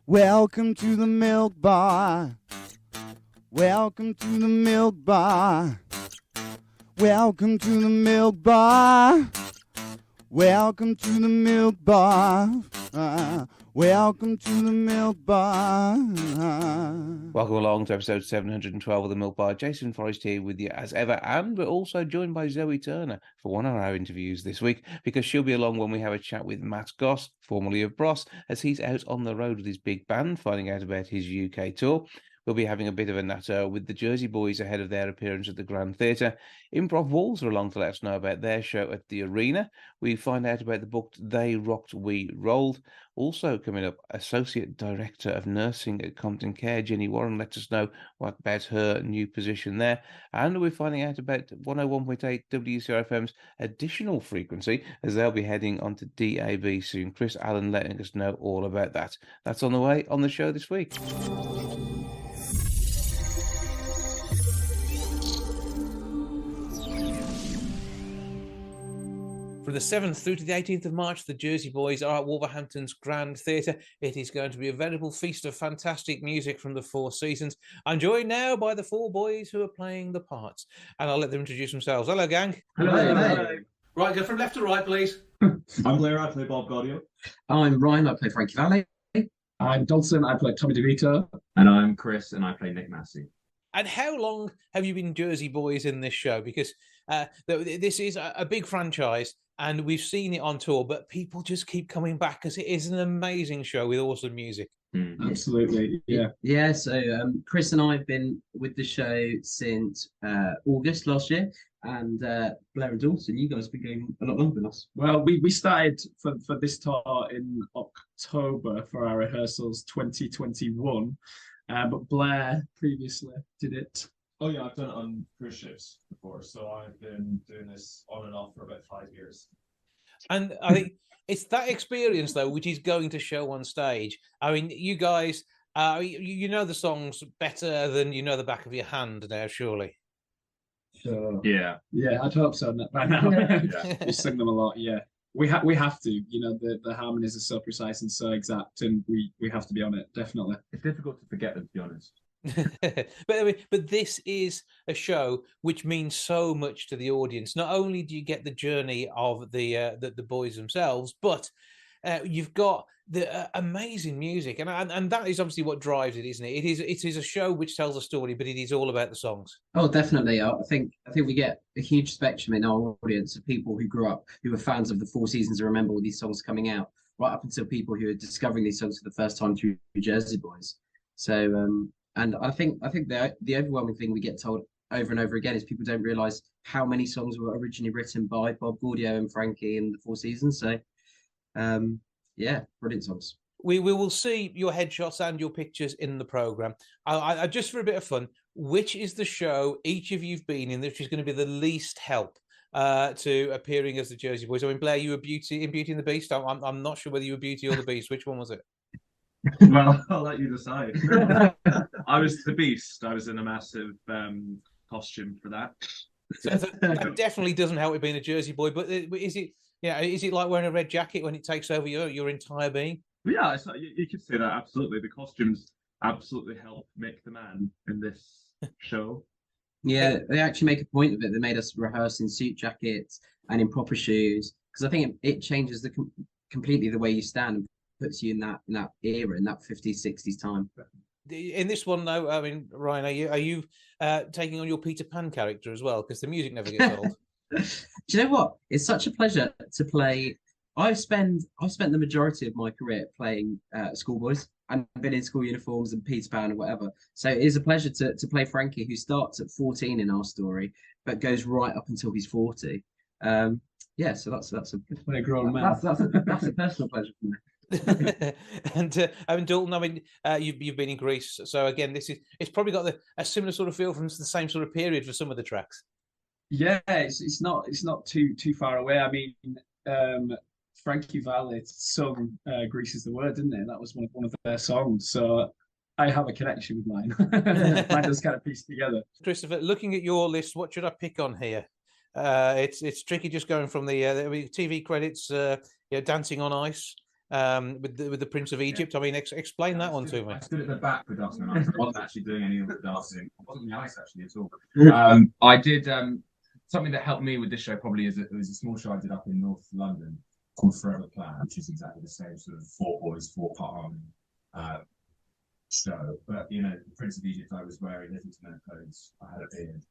Welcome to the milk bar. Welcome to the milk bar. Welcome to the milk bar. Welcome to the milk bar. Welcome to the milk bar. Welcome along to episode 712 of the Milk Bar. Jason Forrest here with you as ever, and we're also joined by Zoe Turner for one of our interviews this week, because she'll be along when we have a chat with Matt Goss, formerly of Bros, as he's out on the road with his big band, finding out about his UK tour. We'll be having a bit of a natter with the Jersey Boys ahead of their appearance at the Grand Theatre. Improv Wolves are along to let us know about their show at the Arena. We find out about the book They Rocked, We Rolled. Also coming up, Associate Director of Nursing at Compton Care, Jenny Warren, lets us know what about her new position there. And we're finding out about 101.8 WCRFM's additional frequency, as they'll be heading onto DAB soon. Chris Allen letting us know all about that. That's on the way on the show this week. From the 7th through to the 18th of March, the Jersey Boys are at Wolverhampton's Grand Theatre. It is going to be a veritable feast of fantastic music from the Four Seasons. I'm joined now by the four boys who are playing the parts, and I'll let them introduce themselves. Hello, gang. Hello. Right, go from left to right, please. I'm Blair, I play Bob Gaudio. I'm Ryan, I play Frankie Valli. I'm Dodson, I play Tommy DeVito. And I'm Chris, and I play Nick Massey. And how long have you been Jersey Boys in this show? Because this is a big franchise, and we've seen it on tour, but people just keep coming back because it is an amazing show with awesome music. Absolutely, yeah. Yeah, so Chris and I have been with the show since August last year, and Blair and Dawson, you guys have been going a lot longer than us. Well, we started for this tour in October for our rehearsals 2021, but Blair previously did it. Oh yeah, I've done it on cruise ships before, so I've been doing this on and off for about 5 years. And I think it's that experience, though, which is going to show on stage. I mean, you guys, you know the songs better than you know the back of your hand now, surely. Sure. Yeah, I'd hope so by now. Yeah. We sing them a lot, yeah. We have to, you know, the harmonies are so precise and so exact, and we have to be on it, definitely. It's difficult to forget them, to be honest. but this is a show which means so much to the audience. Not only do you get the journey of the boys themselves, but you've got the amazing music, and that is obviously what drives it, isn't it? It is a show which tells a story, but it is all about the songs. Oh, definitely. I think we get a huge spectrum in our audience of people who grew up, who were fans of the Four Seasons and remember all these songs coming out, right up until people who are discovering these songs for the first time through Jersey Boys. So and I think the overwhelming thing we get told over and over again is people don't realise how many songs were originally written by Bob Gaudio and Frankie and the Four Seasons. So, yeah, brilliant songs. We will see your headshots and your pictures in the programme. I just for a bit of fun, which is the show each of you've been in which is going to be the least help to appearing as the Jersey Boys? I mean, Blair, you were Beauty and the Beast. I'm not sure whether you were Beauty or the Beast. Which one was it? Well, I'll let you decide. I was the Beast. I was in a massive costume for that. So that definitely doesn't help with being a Jersey Boy. But is it? Yeah, is it like wearing a red jacket when it takes over your entire being? Yeah, you could say that, absolutely. The costumes absolutely help make the man in this show. Yeah, they actually make a point of it. They made us rehearse in suit jackets and in proper shoes, because I think it changes completely the way you stand and puts you in that era, in that 50s, 60s time. In this one, though, I mean, Ryan, are you taking on your Peter Pan character as well? Because the music never gets old. Do you know what? It's such a pleasure to play. I've spent the majority of my career playing schoolboys. I've been in school uniforms and Peter Pan or whatever. So it is a pleasure to play Frankie, who starts at 14 in our story, but goes right up until he's 40. Yeah, so that's a When a grown man. that's a personal pleasure for me. And I mean, Dalton, I mean, you've been in Greece, so again, it's probably got a similar sort of feel from the same sort of period for some of the tracks. Yeah, it's not too far away. I mean, Frankie Valli sung "Greece Is the Word," didn't they? That was one of their songs. So I have a connection with mine. Mine just kind of pieced together. Christopher, looking at your list, what should I pick on here? It's tricky just going from the TV credits. Dancing on Ice. with the Prince of Egypt. I mean, explain that one to me. I stood at the back for dancing. I wasn't actually doing any of the dancing. I wasn't nice actually at all. I did something that helped me with this show. Probably is it was a small show I did up in North London called Forever Plan, which is exactly the same sort of 4 boys, 4-part show. But you know, Prince of Egypt, I was wearing little to no clothes. I had a beard,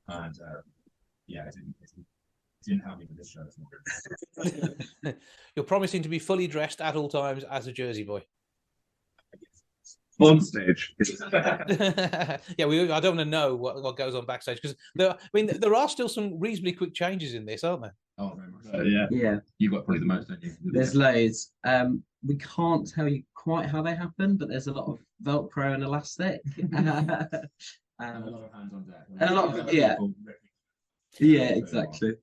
and it didn't help me with this show. You're promising to be fully dressed at all times as a Jersey boy. On stage. Yeah, I don't want to know what goes on backstage, because there are still some reasonably quick changes in this, aren't there? Oh, very much. Yeah. You got probably the most, don't you? There's loads. We can't tell you quite how they happen, but there's a lot of Velcro and elastic. And a lot of hands on deck. And a lot of yeah, exactly.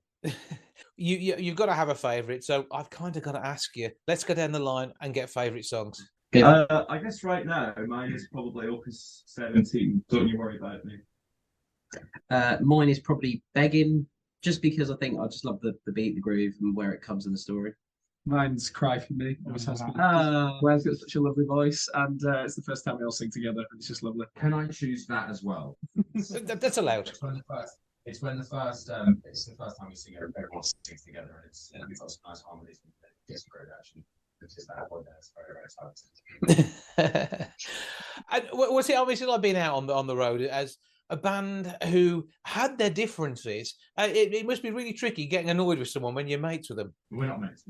You've got to have a favourite, so I've kind of got to ask you. Let's go down the line and get favourite songs. I guess right now mine is probably Opus 17. Don't you worry about me. Mine is probably Begging, just because I think I just love the beat, the groove, and where it comes in the story. Mine's Cry for Me. Always has been. Where's got such a lovely voice, and it's the first time we all sing together. It's just lovely. Can I choose that as well? That's allowed. It's the first time we sing it. Everyone sings together, and we've got some nice harmonies and get some great action. It's just that one there. It's very, very talented. And what's it obviously like being out on the road as a band who had their differences? It must be really tricky getting annoyed with someone when you're mates with them. We're not mates.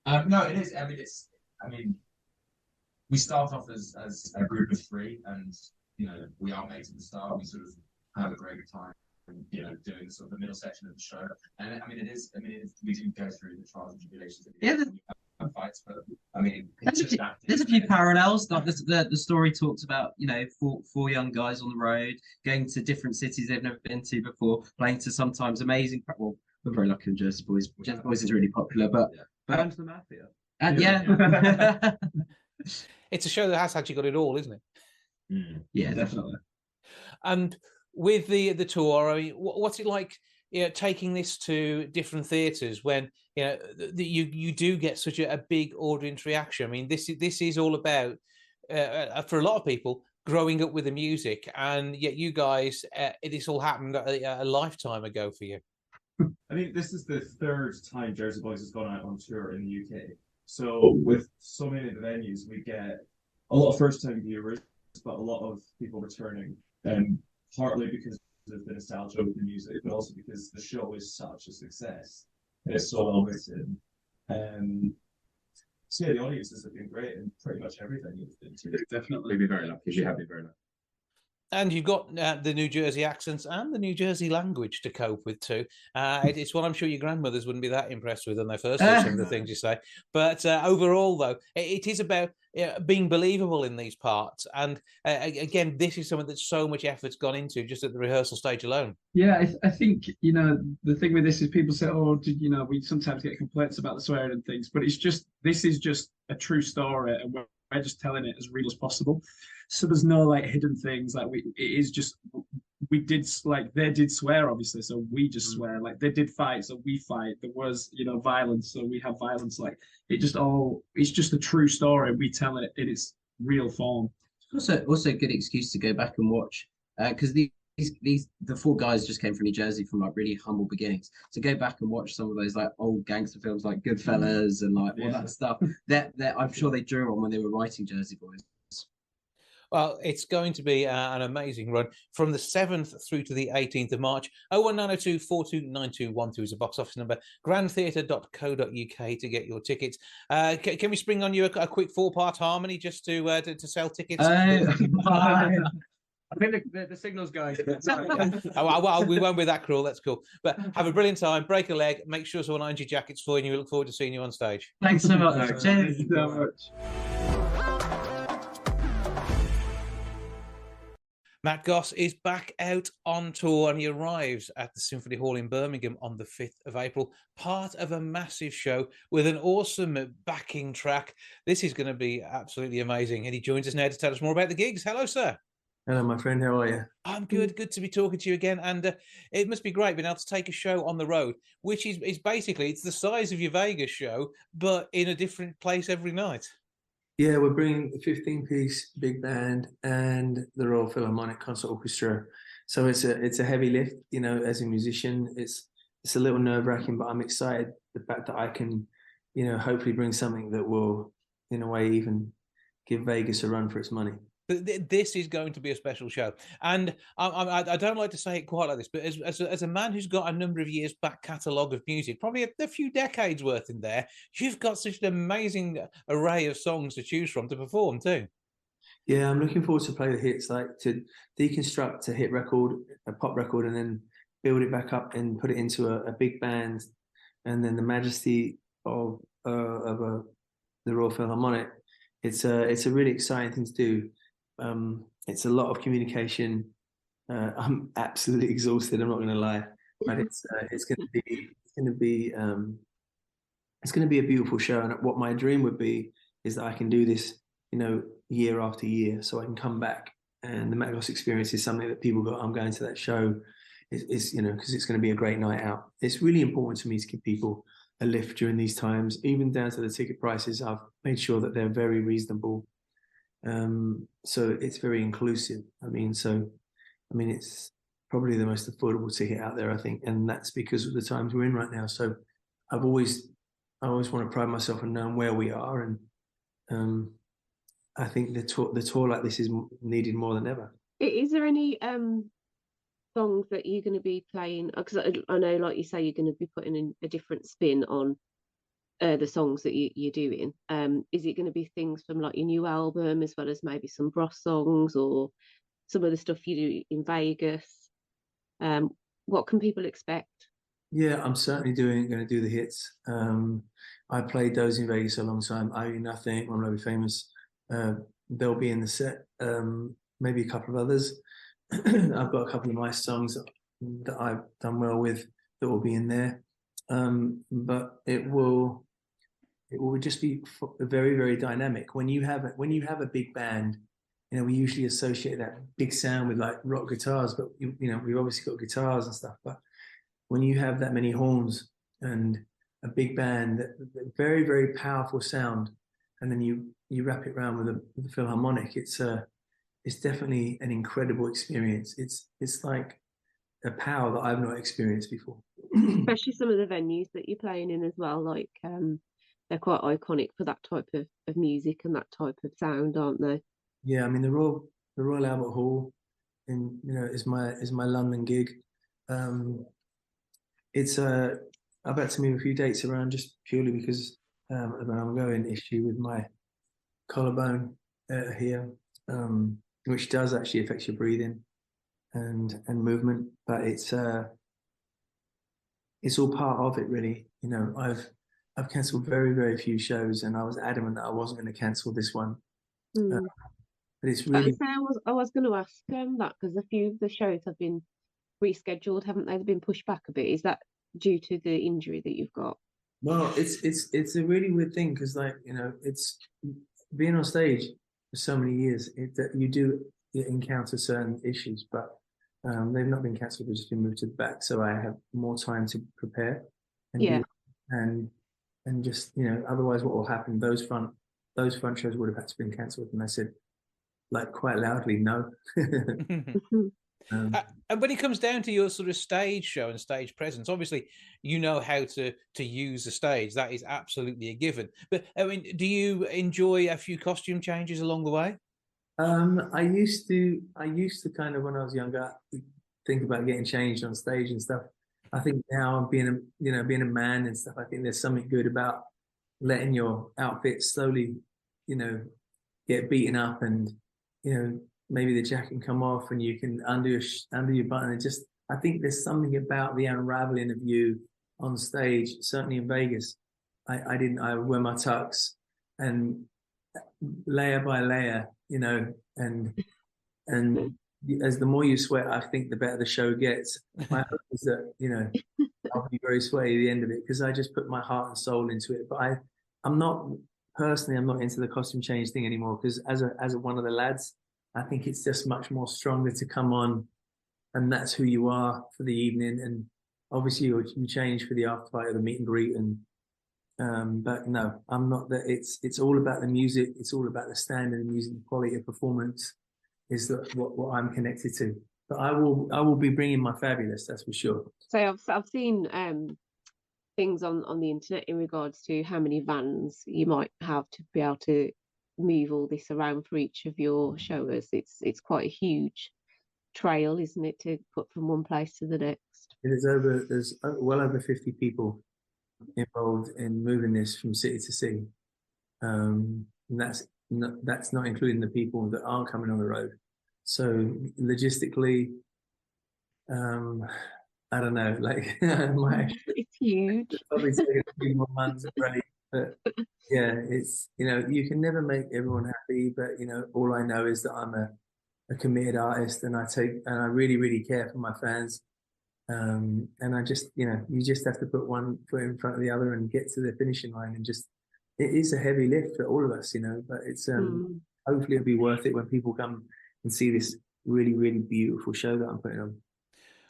No, it is. I mean, we start off as a group of 3, and you know, we are mates at the start. We sort of have a great time, you know, doing sort of the middle section of the show. And we do go through the trials and tribulations. And fights, but I mean, there's a few parallels. Like the story talks about, you know, four young guys on the road going to different cities they've never been to before, playing to sometimes amazing. Well, we're very lucky in Jersey Boys. Jersey Boys is really popular, but And the Mafia. And yeah. It's a show that has actually got it all, isn't it? Yeah, definitely. And with the tour, I mean, what's it like, you know, taking this to different theatres when, you know, you do get such a big audience reaction? I mean, this is all about, for a lot of people, growing up with the music, and yet you guys, this all happened a lifetime ago for you. I mean, this is the 3rd time Jersey Boys has gone out on tour in the UK. So with so many of the venues, we get a lot of first-time viewers, but a lot of people returning, partly because of the nostalgia with the music, but also because the show is such a success. It's so well written. So yeah, the audiences have been great in pretty much everything you've been to. Definitely. We've been very lucky. We have been very lucky. And you've got the New Jersey accents and the New Jersey language to cope with too. It's what I'm sure your grandmothers wouldn't be that impressed with when they first heard some of the things you say. But overall, though, it is about being believable in these parts. And again, this is something that so much effort's gone into just at the rehearsal stage alone. Yeah, I think, you know, the thing with this is people say, oh, you know, we sometimes get complaints about the swearing and things, but this is just a true story, and we're just telling it as real as possible. So there's no like hidden things. Like we did, like they did swear obviously, so we just swear. Like they did fight, so we fight. There was, you know, violence, so we have violence. Like it's just a true story. We tell it in its real form. Also a good excuse to go back and watch, because the 4 guys just came from New Jersey from like really humble beginnings. So go back and watch some of those like old gangster films like Goodfellas and like all that stuff. That I'm sure they drew on when they were writing Jersey Boys. Well, it's going to be an amazing run from the 7th through to the 18th of March. 01902 429212 is a box office number. grandtheatre.co.uk to get your tickets. Can we spring on you a quick 4-part harmony just to sell tickets? I think the signal's going. Well, we won't be that cruel. That's cool. But have a brilliant time. Break a leg. Make sure someone irons your jackets for you. We look forward to seeing you on stage. Thanks so much. Thanks so much. Matt Goss is back out on tour, and he arrives at the Symphony Hall in Birmingham on the 5th of April, part of a massive show with an awesome backing track. This is going to be absolutely amazing, and he joins us now to tell us more about the gigs. Hello, sir. Hello, my friend. How are you? I'm good. Good to be talking to you again. And it must be great being able to take a show on the road, which is basically it's the size of your Vegas show, but in a different place every night. Yeah, we're bringing a 15-piece big band and the Royal Philharmonic Concert Orchestra. So it's a heavy lift, you know, as a musician. It's a little nerve-wracking, but I'm excited the fact that I can, you know, hopefully bring something that will, in a way, even give Vegas a run for its money. This is going to be a special show, and I don't like to say it quite like this, but as a man who's got a number of years back catalogue of music, probably a few decades worth in there, you've got such an amazing array of songs to choose from to perform too. Yeah, I'm looking forward to play the hits, like to deconstruct a hit record, a pop record, and then build it back up and put it into a big band, and then the majesty of the Royal Philharmonic. It's a really exciting thing to do. It's a lot of communication. I'm absolutely exhausted. I'm not going to lie, but it's going to be a beautiful show. And what my dream would be is that I can do this, you know, year after year, so I can come back. And the Matt Goss experience is something that people go, I'm going to that show, is you know, because it's going to be a great night out. It's really important to me to give people a lift during these times, even down to the ticket prices. I've made sure that they're very reasonable. So it's very inclusive. I mean, it's probably the most affordable ticket out there, I think, and that's because of the times we're in right now. So I always want to pride myself in knowing where we are, and I think the tour like this is needed more than ever. Is there any songs that you're going to be playing? Because I know, like you say, you're going to be putting in a different spin on the songs that you're doing. Is it going to be things from like your new album, as well as maybe some Bros songs or some of the stuff you do in Vegas? What can people expect? Yeah, I'm certainly going to do the hits. I played those in Vegas a long time. I Owe Nothing, One Will Be Famous. They'll be in the set. Maybe a couple of others. I've got a couple of nice songs that I've done well with that will be in there. But it will just be very, very dynamic. When you have a big band, you know, we usually associate that big sound with like rock guitars, but you know, we've obviously got guitars and stuff. But when you have that many horns and a big band, that very, very powerful sound, and then you wrap it around with a Philharmonic, it's definitely an incredible experience. It's like a power that I've not experienced before. Especially some of the venues that you're playing in as well, like they're quite iconic for that type of music and that type of sound, aren't they? Yeah, I mean the Royal Albert Hall, in you know, is my London gig. I've had to move a few dates around just purely because of an ongoing issue with my collarbone here, which does actually affect your breathing and movement, but it's all part of it, really. You know, I've cancelled very, very few shows, and I was adamant that I wasn't going to cancel this one. But it's really. I was going to ask that, because a few of the shows have been rescheduled, haven't they? They've been pushed back a bit. Is that due to the injury that you've got? Well, it's a really weird thing, because, like, you know, it's being on stage for so many years that you do encounter certain issues, but they've not been cancelled; they've just been moved to the back, so I have more time to prepare. And just, you know, otherwise, what will happen? Those front shows would have had to been cancelled, and I said, like, quite loudly, no. And when it comes down to your sort of stage show and stage presence, obviously you know how to use the stage. That is absolutely a given. But I mean, do you enjoy a few costume changes along the way? I used to kind of, when I was younger, think about getting changed on stage and stuff. I think now, being a man and stuff, I think there's something good about letting your outfit slowly, you know, get beaten up, and, you know, maybe the jacket can come off and you can undo your button. And just, I think there's something about the unraveling of you on stage. Certainly in Vegas, I wear my tux, and layer by layer, you know, and as the more you sweat, I think the better the show gets. My hope is that, you know, I'll be very sweaty at the end of it, because I just put my heart and soul into it. But I'm not into the costume change thing anymore, because as one of the lads, I think it's just much more stronger to come on, and that's who you are for the evening. And obviously you change for the after party or the meet and greet. And but no, I'm not that. It's all about the music. It's all about the standard of music, the quality of performance is what I'm connected to. But I will be bringing my fabulous, that's for sure. So I've seen things on the internet in regards to how many vans you might have to be able to move all this around for each of your showers. It's quite a huge trail, isn't it, to put from one place to the next? There's well over 50 people involved in moving this from city to city. And that's not including the people that are coming on the road. So logistically, I don't know, like it's huge. Probably take a few more months of break, but yeah, it's you can never make everyone happy, but all I know is that I'm a committed artist, and I really, really care for my fans. And I just, you just have to put one foot in front of the other and get to the finishing line, and it is a heavy lift for all of us, but it's hopefully it'll be worth it when people come and see this really, really beautiful show that I'm putting on.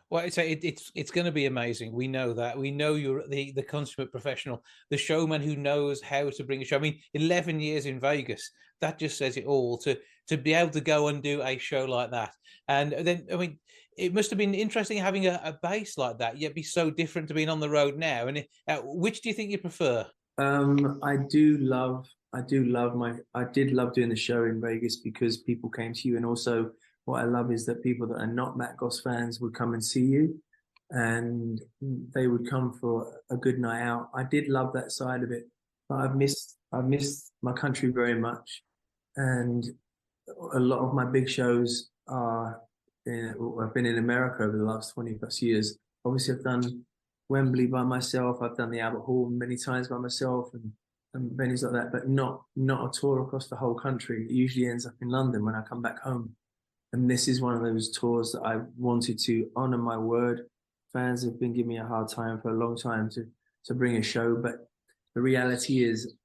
Well, it's going to be amazing. We know that. We know you're the consummate professional, the showman who knows how to bring a show. I mean, 11 years in Vegas, that just says it all. To be able to go and do a show like that, and then it must have been interesting having a base like that. Yet be so different to being on the road now. And which do you think you prefer? I did love doing the show in Vegas because people came to you, and also what I love is that people that are not Matt Goss fans would come and see you, and they would come for a good night out. I did love that side of it, but I've missed my country very much, and a lot of my big shows I've been in America over the last 20 plus years. Obviously, I've done Wembley by myself. I've done the Albert Hall many times by myself, and venues like that, but not a tour across the whole country. It usually ends up in London when I come back home. And this is one of those tours that I wanted to honor my word. Fans have been giving me a hard time for a long time to bring a show, but the reality is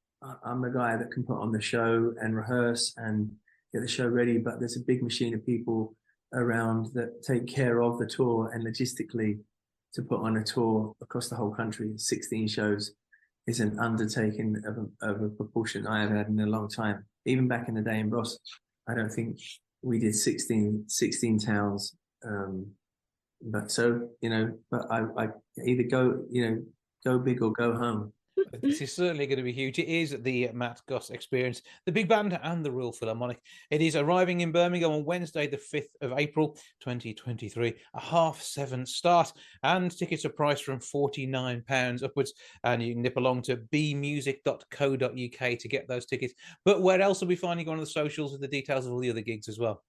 I'm the guy that can put on the show and rehearse and get the show ready, but there's a big machine of people around that take care of the tour, and logistically to put on a tour across the whole country, 16 shows, is an undertaking of a proportion I haven't had in a long time. Even back in the day in Bros, I don't think we did 16 towns. But I either go big or go home. This is certainly going to be huge. It is the Matt Goss Experience, the big band and the Royal Philharmonic. It is arriving in Birmingham on Wednesday, the 5th of April, 2023, a 7:30 start, and tickets are priced from £49 upwards, and you can nip along to bmusic.co.uk to get those tickets. But where else will we finding you on the socials with the details of all the other gigs as well?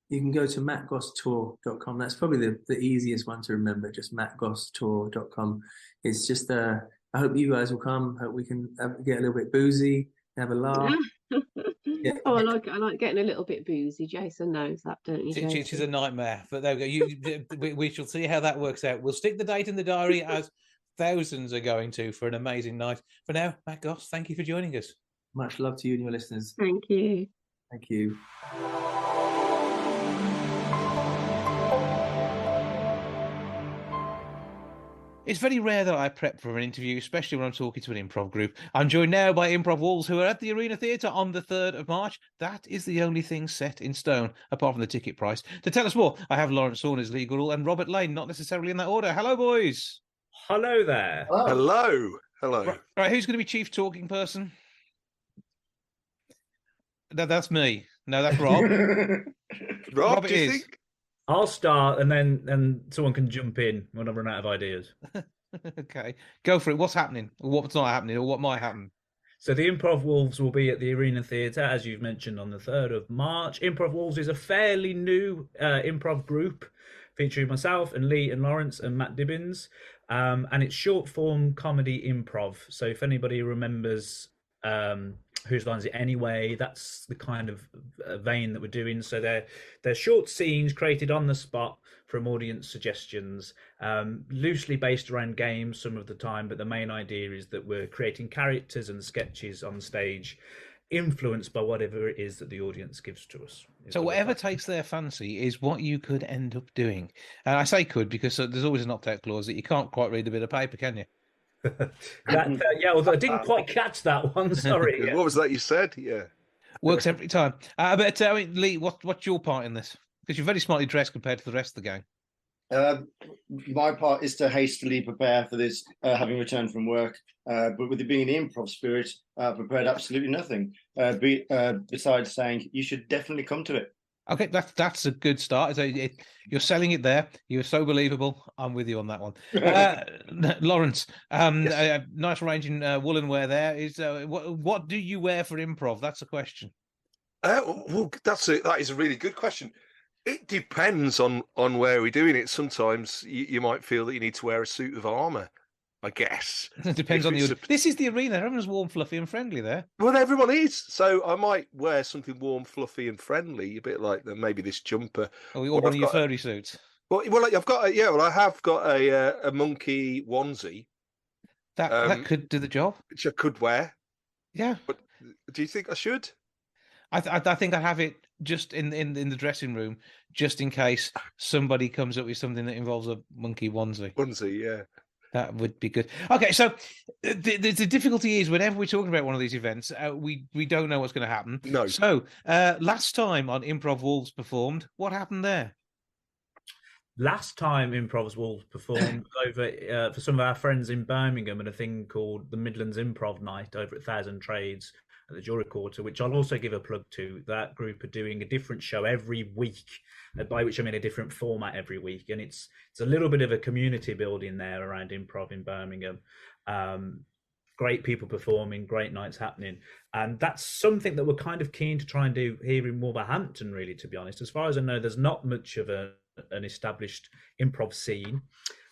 You can go to mattgosstour.com. That's probably the easiest one to remember, just mattgosstour.com. It's just I hope you guys will come. Hope we can get a little bit boozy, have a laugh. Yeah. Oh, I like getting a little bit boozy. Jason knows that, don't you? It is a nightmare, but there we go. We shall see how that works out. We'll stick the date in the diary, as thousands are going to, for an amazing night. For now, Matt Goss, thank you for joining us. Much love to you and your listeners. Thank you. Thank you. It's very rare that I prep for an interview, especially when I'm talking to an improv group. I'm joined now by Improv Wolves, who are at the Arena Theatre on the 3rd of March. That is the only thing set in stone, apart from the ticket price. To tell us more, I have Lawrence Saunders, Lee Goodall, and Robert Lane, not necessarily in that order. Hello, boys. Hello there. Oh. Hello. Hello. Right, who's going to be chief talking person? No, that's me. No, that's Rob. Rob, do you think? I'll start, and then someone can jump in when I run out of ideas. Okay, go for it. What's happening? Or what's not happening? Or what might happen? So the Improv Wolves will be at the Arena Theatre, as you've mentioned, on the 3rd of March. Improv Wolves is a fairly new improv group featuring myself and Lee and Lawrence and Matt Dibbins. And it's short form comedy improv. So if anybody remembers Whose Line Is It Anyway, that's the kind of vein that we're doing. So they're short scenes created on the spot from audience suggestions, loosely based around games some of the time, but the main idea is that we're creating characters and sketches on stage influenced by whatever it is that the audience gives to us. So whatever takes their fancy is what you could end up doing. And I say could because there's always an opt-out clause that you can't quite read a bit of paper, can you? Yeah, although I didn't quite catch that one. Sorry. What was that you said? Yeah. Works every time. But I mean, Lee, what's your part in this? Because you're very smartly dressed compared to the rest of the gang. My part is to hastily prepare for this, having returned from work. But with it being an improv spirit, I prepared absolutely nothing besides saying you should definitely come to it. Okay, that's a good start. You're selling it there. You're so believable. I'm with you on that one. Lawrence, Yes. nice range in woolen wear there. What do you wear for improv? That's a question. Well, that is a really good question. It depends on where we're doing it. Sometimes you might feel that you need to wear a suit of armour, I guess. It depends on the. This is the arena. Everyone's warm, fluffy, and friendly there. Well, everyone is. So I might wear something warm, fluffy, and friendly, a bit like maybe this jumper. Or one of your furry suits. Well, I've got I have got a monkey onesie. That could do the job. Which I could wear. Yeah. But do you think I should? I think I have it just in the dressing room, just in case somebody comes up with something that involves a monkey onesie. Onesie, yeah. That would be good. Okay, so the difficulty is whenever we're talking about one of these events, we don't know what's going to happen. No. So last time on Improv Wolves performed, what happened there? Last time Improv Wolves performed over for some of our friends in Birmingham at a thing called the Midlands Improv Night over at Thousand Trades at the Jury Quarter, which I'll also give a plug to. That group are doing a different show every week, by which I mean a different format every week, and it's a little bit of a community building there around improv in Birmingham. Great people performing, great nights happening, and that's something that we're kind of keen to try and do here in Wolverhampton, really, to be honest. As far as I know, there's not much of an established improv scene.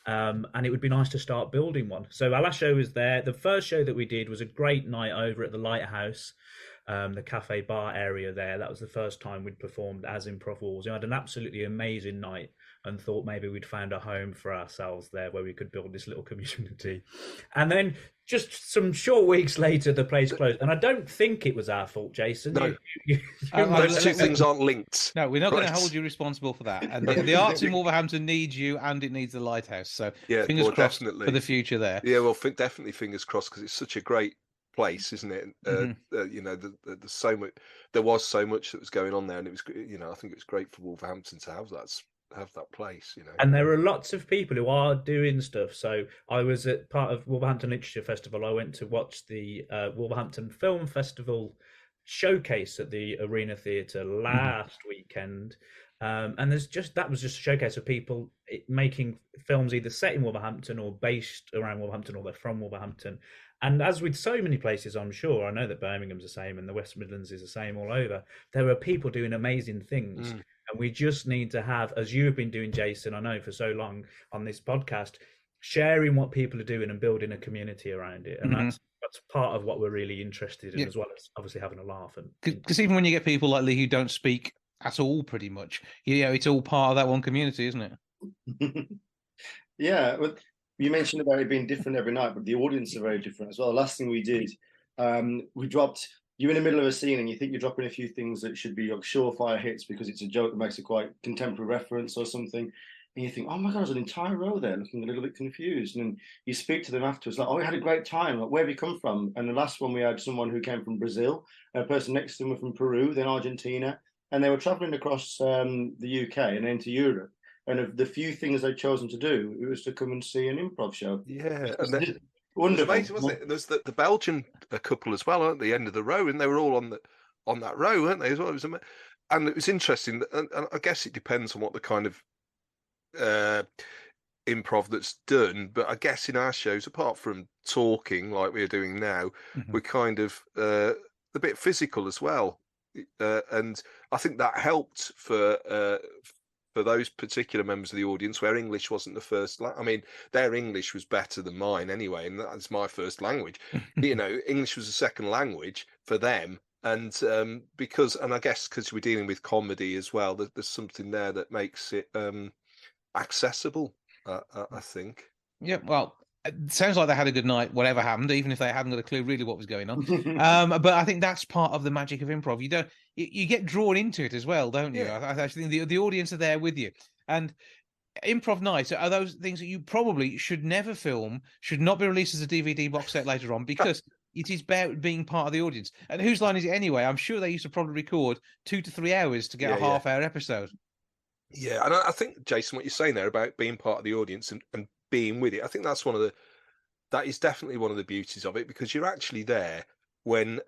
And it would be nice to start building one. So our last show was there. The first show that we did was a great night over at the Lighthouse, the cafe bar area there. That was the first time we'd performed as Improv Wolves. We had an absolutely amazing night and thought maybe we'd found a home for ourselves there where we could build this little community. And then just some short weeks later, the place closed. And I don't think it was our fault, Jason. No. Those two things aren't linked. No, we're not going to hold you responsible for that. And the arts in Wolverhampton needs you, and it needs the Lighthouse. So fingers crossed for the future there. Yeah, well, definitely fingers crossed, because it's such a great place, isn't it? You know, there's so much. There was so much that was going on there, and it was, I think it was great for Wolverhampton to have that place, And there are lots of people who are doing stuff. So I was at part of Wolverhampton Literature Festival. I went to watch the Wolverhampton Film Festival showcase at the Arena Theatre last weekend. And that was just a showcase of people making films either set in Wolverhampton or based around Wolverhampton, or they're from Wolverhampton. And as with so many places, I'm sure, I know that Birmingham's the same and the West Midlands is the same all over. There are people doing amazing things. And we just need to have, as you have been doing, Jason, I know for so long on this podcast, sharing what people are doing and building a community around it. And that's part of what we're really interested in, as well as obviously having a laugh. Because even when you get people like Lee who don't speak at all, pretty much, it's all part of that one community, isn't it? Yeah, well, you mentioned about it being different every night, but the audience are very different as well. The last thing we did, we dropped. You're in the middle of a scene and you think you're dropping a few things that should be like surefire hits because it's a joke that makes a quite contemporary reference or something. And you think, oh my God, there's an entire row there looking a little bit confused. And then you speak to them afterwards, like, oh, we had a great time. Like, where have you come from? And the last one, we had someone who came from Brazil, a person next to them were from Peru, then Argentina. And they were traveling across the UK and into Europe. And of the few things they'd chosen to do, it was to come and see an improv show. Yeah. Wonderful. It was amazing, wasn't it? There's the Belgian couple as well at the end of the row, and they were all on that row, weren't they, as well? And it was interesting, and I guess it depends on what the kind of improv that's done, but I guess in our shows, apart from talking like we're doing now, we're kind of a bit physical as well. And I think that helped for those particular members of the audience where English wasn't the first. I mean, their English was better than mine anyway, and that's my first language. English was a second language for them, and I guess because we're dealing with comedy as well, there's something there that makes it accessible. I think. Yeah, well, It sounds like they had a good night, whatever happened, even if they hadn't got a clue really what was going on. But I think that's part of the magic of improv. You get drawn into it as well, don't you? Yeah. I actually think the audience are there with you. And improv nights are those things that you probably should never film, should not be released as a DVD box set later on, because it is about being part of the audience. And whose line is it anyway? I'm sure they used to probably record 2 to 3 hours to get a half-hour episode. Yeah, and I think, Jason, what you're saying there about being part of the audience and being with it, I think that is definitely one of the beauties of it, because you're actually there when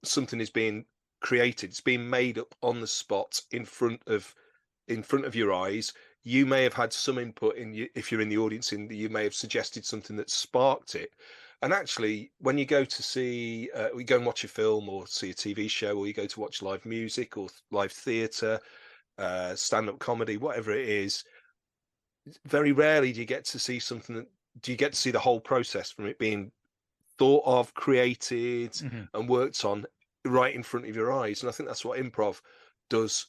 something is being created. It's being made up on the spot in front of your eyes. You may have had some input if you're in the audience, you may have suggested something that sparked it. And actually, when you go to see, we go and watch a film or see a TV show, or you go to watch live music or live theatre, stand-up comedy, whatever it is, very rarely do you get to see do you get to see the whole process from it being thought of, created, and worked on right in front of your eyes. And I think that's what improv does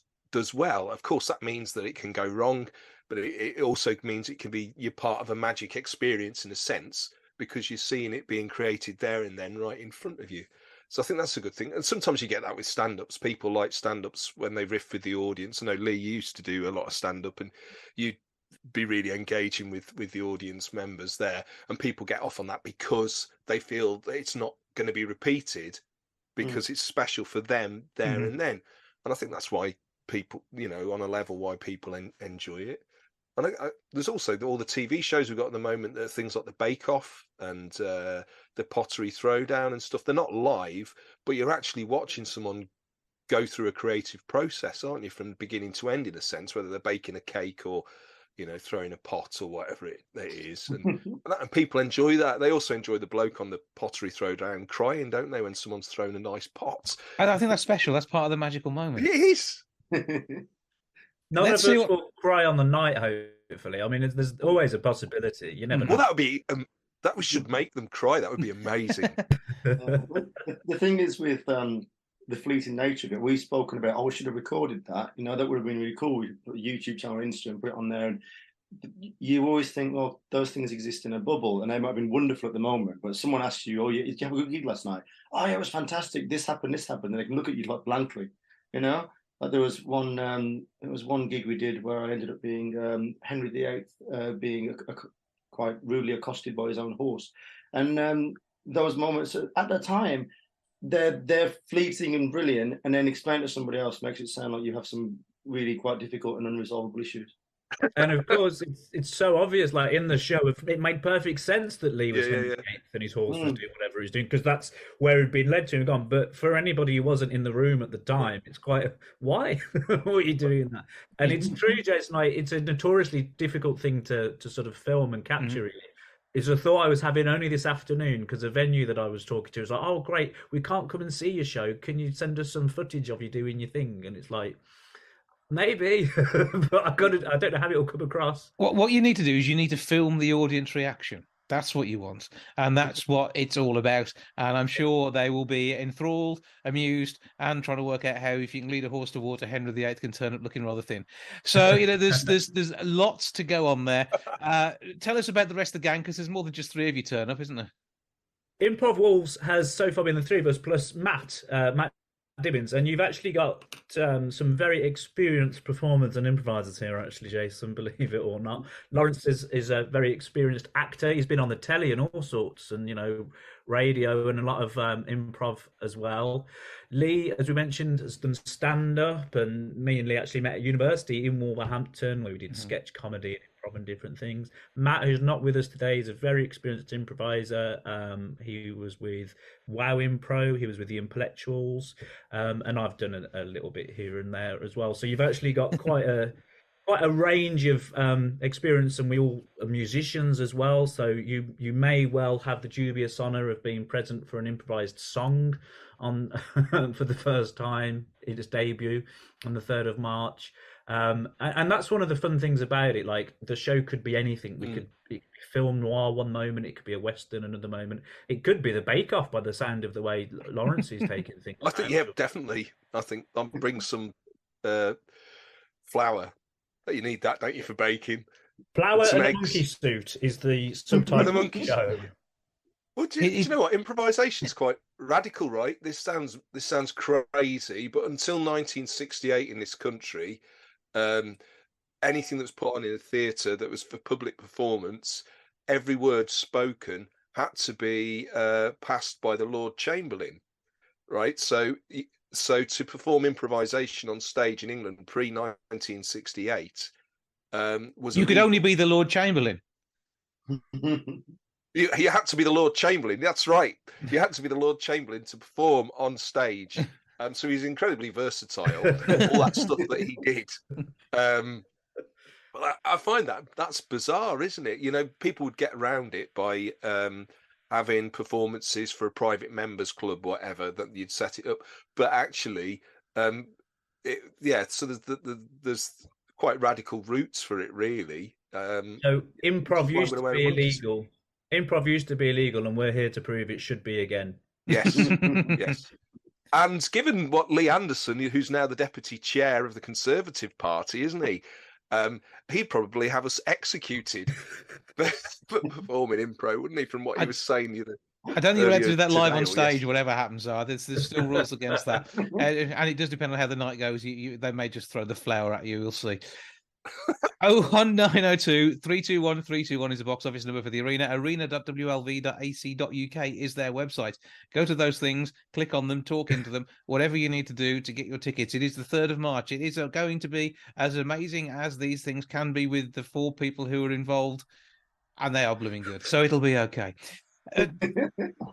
well. Of course, that means that it can go wrong, but it also means it can be you're part of a magic experience in a sense, because you're seeing it being created there and then right in front of you. So I think that's a good thing. And sometimes you get that with stand-ups. People like stand-ups when they riff with the audience. I know Lee used to do a lot of stand-up, and you'd be really engaging with the audience members there, and people get off on that because they feel that it's not going to be repeated, because it's special for them there and then. And I think that's why people, on a level, why people enjoy it. And there's also all the TV shows we've got at the moment, that are things like the Bake Off and the Pottery Throwdown and stuff. They're not live, but you're actually watching someone go through a creative process, aren't you, from beginning to end, in a sense, whether they're baking a cake or throwing a pot or whatever it is. And people enjoy that. They also enjoy the bloke on the Pottery Throwdown crying, don't they, when someone's thrown a nice pot. I think that's special. That's part of the magical moment. It is. None of us will cry on the night, hopefully. I mean, there's always a possibility. You never know. Well, that would be we should make them cry. That would be amazing. The thing is with the fleeting nature of it, we've spoken about, we should have recorded that. That would have been really cool. We put a YouTube channel, Instagram, put it on there. And you always think, well, those things exist in a bubble, and they might have been wonderful at the moment. But someone asks you, did you have a good gig last night? Oh, yeah, it was fantastic. This happened. And they can look at you like blankly, Like there was one gig we did where I ended up being Henry VIII, being quite rudely accosted by his own horse. And those moments at the time, they're fleeting and brilliant, and then explain to somebody else makes it sound like you have some really quite difficult and unresolvable issues. And of course, it's so obvious. Like in the show, it made perfect sense that Lee was Henry VIII and his horse was doing whatever he's doing, because that's where he'd been led to and gone. But for anybody who wasn't in the room at the time, it's quite why what are you doing that? And it's true, Jason. It's a notoriously difficult thing to sort of film and capture. Really. It's a thought I was having only this afternoon, because a venue that I was talking to was like, "Oh, great, we can't come and see your show. Can you send us some footage of you doing your thing?" And it's like, maybe, but I don't know how it'll come across. What you need to do is you need to film the audience reaction. That's what you want, and that's what it's all about. And I'm sure they will be enthralled, amused, and trying to work out how, if you can lead a horse to water, Henry VIII can turn up looking rather thin. So there's lots to go on there. Tell us about the rest of the gang, because there's more than just 3 of you turn up, isn't there? Improv Wolves has so far been the 3 of us plus Matt Dibbins, and you've actually got some very experienced performers and improvisers here, actually, Jason, believe it or not. Lawrence is a very experienced actor. He's been on the telly and all sorts, and radio and a lot of improv as well. Lee, as we mentioned, has done stand-up, and me and Lee actually met at university in Wolverhampton, where we did sketch comedy and improv and different things. Matt, who's not with us today, is a very experienced improviser. He was with Wow Impro, he was with the Intellectuals, and I've done a little bit here and there as well. So you've actually got quite a range of experience, and we all are musicians as well. So you may well have the dubious honour of being present for an improvised song on for the first time in its debut on the 3rd of March. And that's one of the fun things about it. Like, the show could be anything. It could be film noir one moment, it could be a western another moment, it could be the Bake Off by the sound of the way Lawrence is taking things. I think, definitely. I think I'll bring some flour. You need that, don't you, for baking? Flower some and a eggs. monkey suit is the subtitle of the monkey show. Well, do you know what? Improvisation's quite radical, right? This sounds crazy, but until 1968 in this country, anything that was put on in a theatre that was for public performance, every word spoken had to be passed by the Lord Chamberlain, right? So to perform improvisation on stage in England pre-1968 was you could illegal. only be the Lord Chamberlain. You had to be the Lord Chamberlain. That's right. You had to be the Lord Chamberlain to perform on stage. So he's incredibly versatile. All that stuff that he did. But I find that's bizarre, isn't it? You know, people would get around it by having performances for a private members club, whatever, that you'd set it up. But actually, so there's quite radical roots for it, really. So improv used to be illegal. Improv used to be illegal, and we're here to prove it should be again. Yes, yes. And given what Lee Anderson, who's now the deputy chair of the Conservative Party, isn't he? He'd probably have us executed for performing improv, wouldn't he? From what he was saying, I don't think you're allowed to do that live on stage, whatever happens. So there's still rules against that, and it does depend on how the night goes. They may just throw the flower at you. We'll see. 01902 321 321 is the box office number for the Arena. Arena.wlv.ac.uk is their website. Go to those things, click on them, talk into them, whatever you need to do to get your tickets. It is the 3rd of March. It is going to be as amazing as these things can be with the 4 people who are involved, and they are blooming good. So it'll be okay.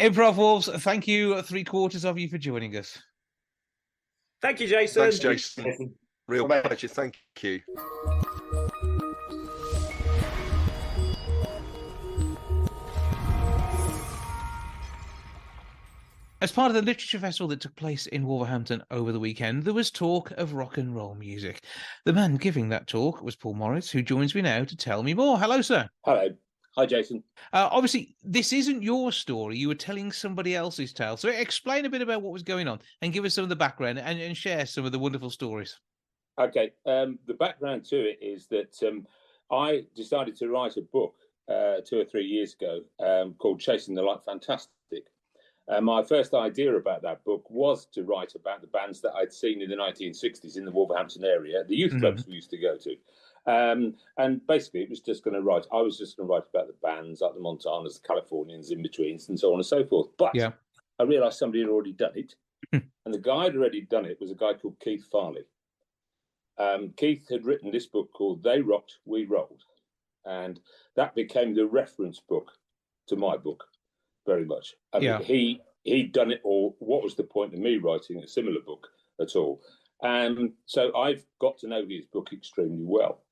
Improv Wolves, thank you, 3/4 of you, for joining us. Thank you, Jason. Thanks, Jason. Real pleasure. Thank you. As part of the literature festival that took place in Wolverhampton over the weekend, there was talk of rock and roll music. The man giving that talk was Paul Morris, who joins me now to tell me more. Hello, sir. Hello. Hi, Jason. Obviously, this isn't your story. You were telling somebody else's tale. So explain a bit about what was going on and give us some of the background and share some of the wonderful stories. Okay. The background to it is that I decided to write a book 2 or 3 years ago called Chasing the Light Fantastic. My first idea about that book was to write about the bands that I'd seen in the 1960s in the Wolverhampton area, the youth clubs we used to go to. And basically, I was just going to write about the bands like the Montanas, the Californians, In-Betweens, and so on and so forth. But I realised somebody had already done it. And the guy who'd already done it was a guy called Keith Farley. Keith had written this book called They Rocked, We Rolled. And that became the reference book to my book. Very much. I mean, he'd done it all. What was the point of me writing a similar book at all? And so I've got to know his book extremely well.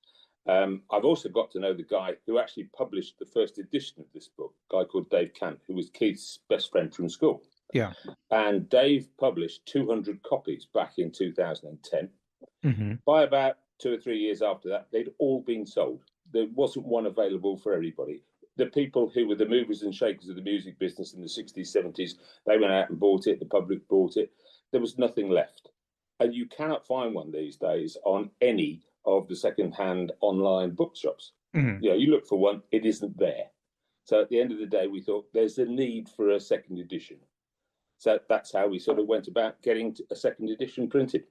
I've also got to know the guy who actually published the first edition of this book, a guy called Dave Cant, who was Keith's best friend from school. Yeah. And Dave published 200 copies back in 2010. By about 2 or 3 years after that, they'd all been sold. There wasn't one available for everybody. The people who were the movers and shakers of the music business in the 60s, 70s, they went out and bought it. The public bought it. There was nothing left. And you cannot find one these days on any of the second-hand online bookshops. You know, you look for one, it isn't there. So at the end of the day, we thought there's a need for a second edition. So that's how we sort of went about getting a second edition printed.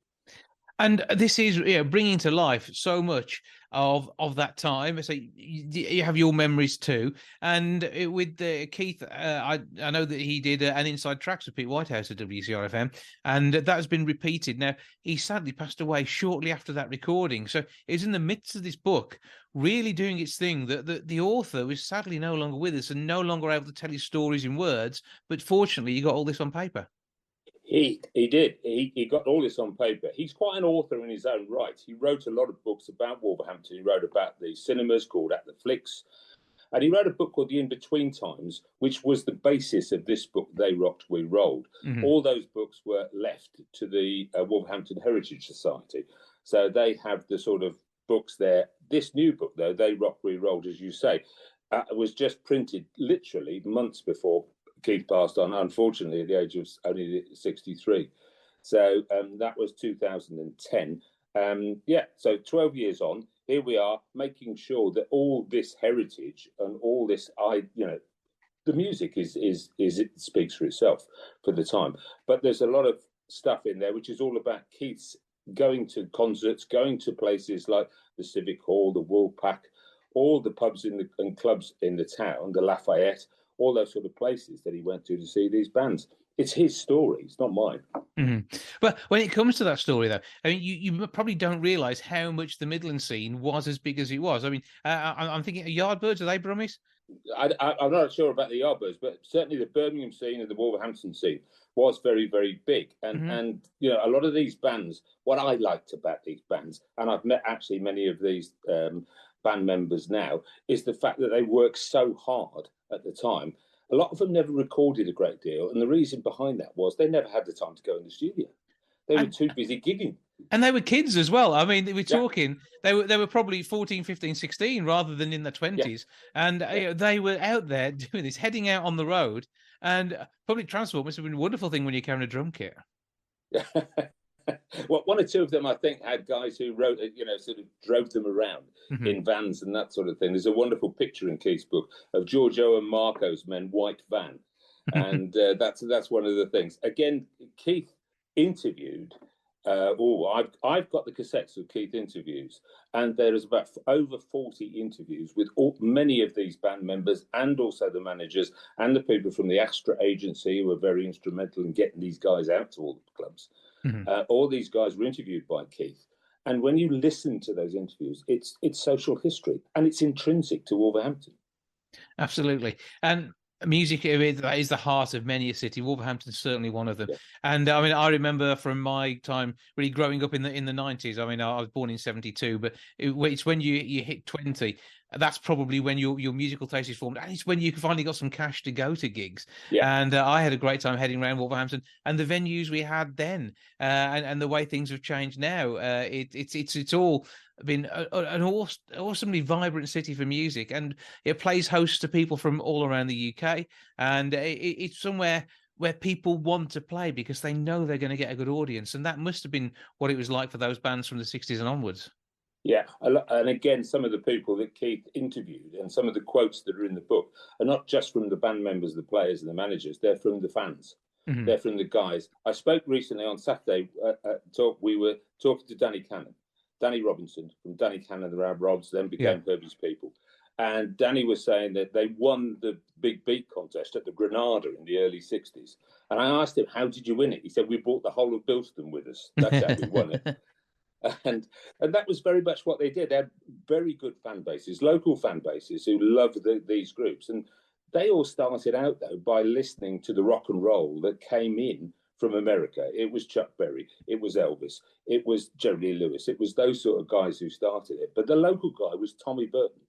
And this is bringing to life so much of that time. So you have your memories too. And with Keith, I know that he did an Inside Tracks with Pete Whitehouse at WCRFM, and that has been repeated. Now, he sadly passed away shortly after that recording. So it's in the midst of this book really doing its thing that the author was sadly no longer with us and no longer able to tell his stories in words. But fortunately, you got all this on paper. He did. He got all this on paper. He's quite an author in his own right. He wrote a lot of books about Wolverhampton. He wrote about the cinemas called At the Flicks. And he wrote a book called The In-Between Times, which was the basis of this book, They Rocked, We Rolled. All those books were left to the Wolverhampton Heritage Society. So they have the sort of books there. This new book, though, They Rocked, We Rolled, as you say, was just printed literally months before Keith passed on, unfortunately, at the age of only 63. So that was 2010. So 12 years on, here we are making sure that all this heritage and all this, the music is it speaks for itself for the time. But there's a lot of stuff in there which is all about Keith's going to concerts, going to places like the Civic Hall, the Woolpack, all the pubs and clubs in the town, the Lafayette, all those sort of places that he went to see these bands. It's his story. It's not mine. Mm-hmm. But when it comes to that story, though, I mean, you probably don't realise how much the Midland scene was as big as it was. I mean, I'm thinking Yardbirds, are they Brummies? I'm not sure about the Yardbirds, but certainly the Birmingham scene and the Wolverhampton scene was very, very big. And a lot of these bands, what I liked about these bands, and I've met actually many of these band members now, is the fact that they worked so hard at the time. A lot of them never recorded a great deal. And the reason behind that was they never had the time to go in the studio. They were too busy gigging. And they were kids as well. I mean, we're talking, they were probably 14, 15, 16 rather than in their 20s. And they were out there doing this, heading out on the road. And public transport must have been a wonderful thing when you're carrying a drum kit. Well, one or two of them, I think, had guys who wrote, sort of drove them around in vans and that sort of thing. There's a wonderful picture in Keith's book of Giorgio and Marco's men white van. And that's one of the things. Again, Keith interviewed, I've got the cassettes of Keith interviews, and there is about over 40 interviews with many of these band members and also the managers and the people from the Astra agency who were very instrumental in getting these guys out to all the clubs. All these guys were interviewed by Keith. And when you listen to those interviews, it's social history and it's intrinsic to Wolverhampton. Absolutely. And music is the heart of many a city. Wolverhampton's certainly one of them. Yeah. And I mean, I remember from my time really growing up in the 90s. I mean, I was born in 72, but it's when you hit 20. That's probably when your musical taste is formed, and it's when you finally got some cash to go to gigs. Yeah. And I had a great time heading around Wolverhampton and the venues we had then, and the way things have changed now. It's all been an awesomely vibrant city for music, and it plays host to people from all around the UK, and it's somewhere where people want to play because they know they're going to get a good audience, and that must have been what it was like for those bands from the 60s and onwards. Yeah, and again, some of the people that Keith interviewed and some of the quotes that are in the book are not just from the band members, the players and the managers, they're from the fans. They're from the guys. I spoke recently on Saturday, we were talking to Danny Robinson from Danny Cannon, the Rab Robs, then became Herbie's People. And Danny was saying that they won the Big Beat contest at the Granada in the early 60s. And I asked him, how did you win it? He said, we brought the whole of Bilston with us. That's how we won it. And that was very much what they did. They had very good fan bases, local fan bases who loved these groups. And they all started out, though, by listening to the rock and roll that came in from America. It was Chuck Berry. It was Elvis. It was Jerry Lee Lewis. It was those sort of guys who started it. But the local guy was Tommy Burton.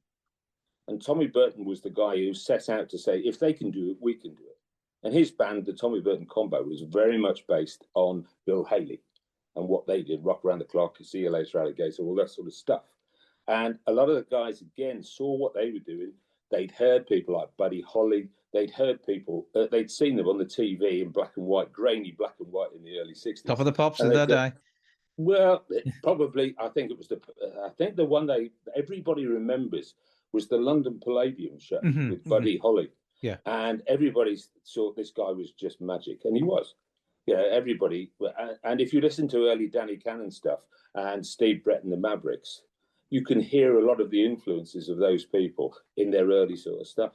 And Tommy Burton was the guy who set out to say, if they can do it, we can do it. And his band, the Tommy Burton Combo, was very much based on Bill Haley and what they did, Rock Around the Clock, See You Later, Alligator, all that sort of stuff. And a lot of the guys, again, saw what they were doing. They'd heard people like Buddy Holly. They'd heard people, they'd seen them on the TV in black and white, grainy black and white in the early 60s. Top of the pops of their day. Well, probably, I think the one everybody remembers was the London Palladium show with Buddy Holly. Yeah. And everybody thought this guy was just magic, and he was. Yeah, everybody. And if you listen to early Danny Cannon stuff and Steve Brett and the Mavericks, you can hear a lot of the influences of those people in their early sort of stuff.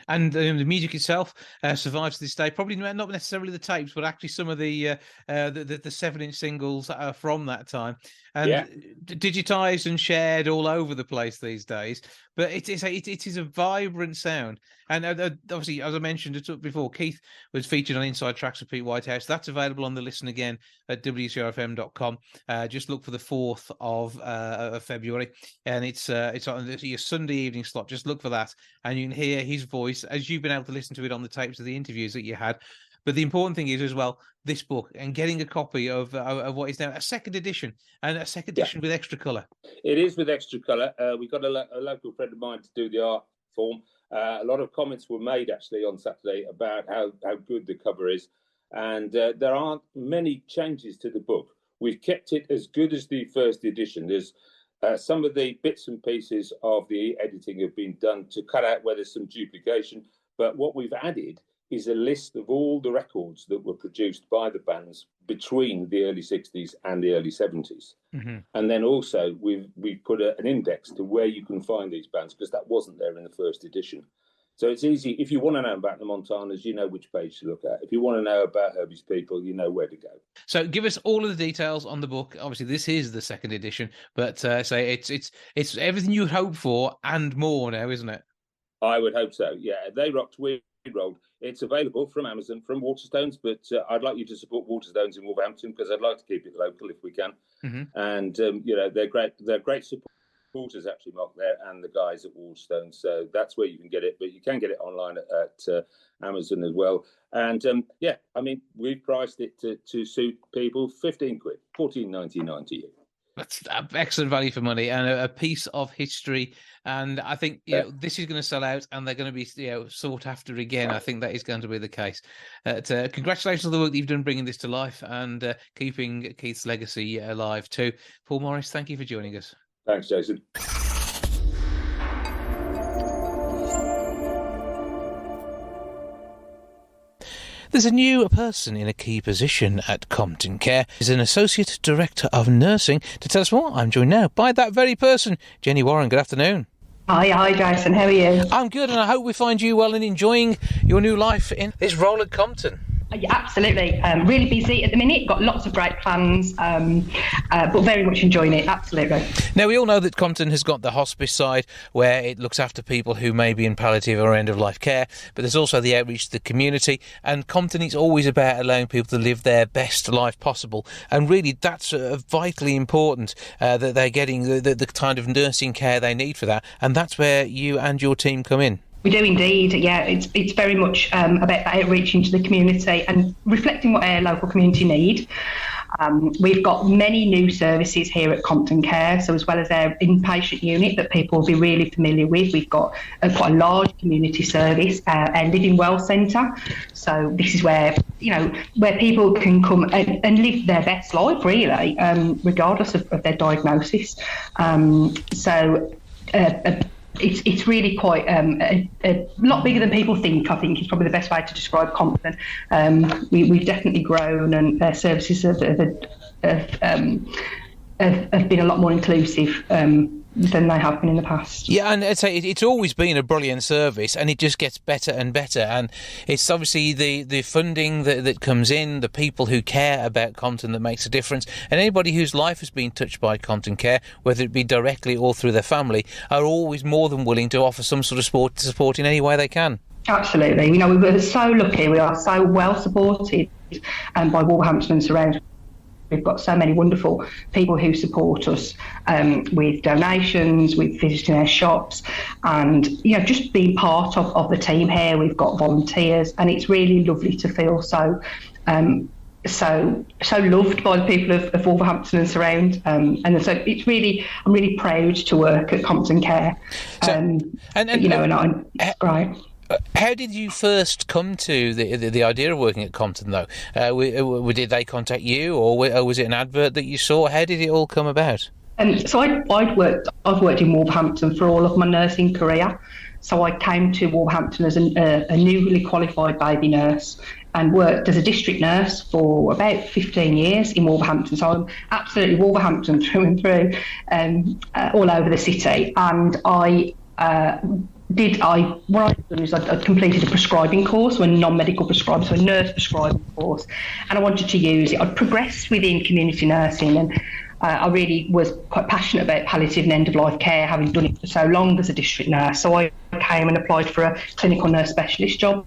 And the music itself survives to this day. Probably not necessarily the tapes, but actually some of the 7-inch singles from that time, and digitized and shared all over the place these days. But it is a vibrant sound. And obviously, as I mentioned before, Keith was featured on Inside Tracks of Pete Whitehouse. That's available on the Listen Again at wcrfm.com. Just look for the 4th of February, and it's on your Sunday evening slot. Just look for that, and you can hear his voice as you've been able to listen to it on the tapes of the interviews that you had. But the important thing is as well, this book and getting a copy of what is now a second edition, and a second edition with extra colour. It is with extra colour. We got a local friend of mine to do the art form. A lot of comments were made actually on Saturday about how good the cover is. And there aren't many changes to the book. We've kept it as good as the first edition. Some of the bits and pieces of the editing have been done to cut out where there's some duplication, but what we've added is a list of all the records that were produced by the bands between the early 60s and the early 70s. Mm-hmm. And then also we've put an index to where you can find these bands, because that wasn't there in the first edition. So it's easy. If you want to know about the Montanas, you know which page to look at. If you want to know about Herbie's People, you know where to go. So give us all of the details on the book. Obviously, this is the second edition, but say it's everything you would hope for and more now, isn't it? I would hope so. Yeah, They Rocked, We Rolled. It's available from Amazon, from Waterstones, but I'd like you to support Waterstones in Wolverhampton, because I'd like to keep it local if we can. Mm-hmm. And they're great. They're great supporters, actually, Mark, there, and the guys at Waterstones. So that's where you can get it, but you can get it online at Amazon as well. And we've priced it to suit people. 15 quid, 14.99 to you. That's excellent value for money and a piece of history. And I think this is going to sell out, and they're going to be sought after again. I think that is going to be the case. Congratulations on the work that you've done bringing this to life and keeping Keith's legacy alive too. Paul Morris, thank you for joining us. Thanks, Jason. There's a new person in a key position at Compton Care. He's an Associate Director of Nursing. To tell us more, I'm joined now by that very person, Jenny Warren. Good afternoon. Hi, Jason. How are you? I'm good, and I hope we find you well and enjoying your new life in this role at Compton. Yeah, absolutely. Really busy at the minute. Got lots of great plans, but very much enjoying it. Absolutely. Now, we all know that Compton has got the hospice side, where it looks after people who may be in palliative or end-of-life care, but there's also the outreach to the community, and Compton is always about allowing people to live their best life possible, and really that's vitally important that they're getting the kind of nursing care they need for that, and that's where you and your team come in. We do indeed, yeah. It's very much about outreach into the community and reflecting what our local community need. We've got many new services here at Compton Care, so as well as our inpatient unit that people will be really familiar with, we've got quite a large community service, our Living Well Centre. So this is where people can come and live their best life, really, regardless of their diagnosis. It's really quite a lot bigger than people think, I think, is probably the best way to describe Compton. We've definitely grown, and our services have been a lot more inclusive than they have been in the past. Yeah, and it's always been a brilliant service, and it just gets better and better. And it's obviously the funding that comes in, the people who care about Compton that makes a difference. And anybody whose life has been touched by Compton Care, whether it be directly or through their family, are always more than willing to offer some sort of support in any way they can. Absolutely. We're so lucky. We are so well supported by Wolverhampton and surrounding. We've got so many wonderful people who support us with donations, with visiting our shops, and just being part of the team here. We've got volunteers, and it's really lovely to feel so loved by the people of Wolverhampton and surround. And so I'm really proud to work at Compton Care. It's great. How did you first come to the idea of working at Compton, though? Did they contact you, or was it an advert that you saw? How did it all come about? So I've worked in Wolverhampton for all of my nursing career. So I came to Wolverhampton as a newly qualified baby nurse and worked as a district nurse for about 15 years in Wolverhampton. So I'm absolutely Wolverhampton through and through, all over the city. And I completed a prescribing course, a non-medical prescriber, so a nurse prescribing course, and I wanted to use it. I'd progressed within community nursing, and I really was quite passionate about palliative and end-of-life care, having done it for so long as a district nurse. So I came and applied for a clinical nurse specialist job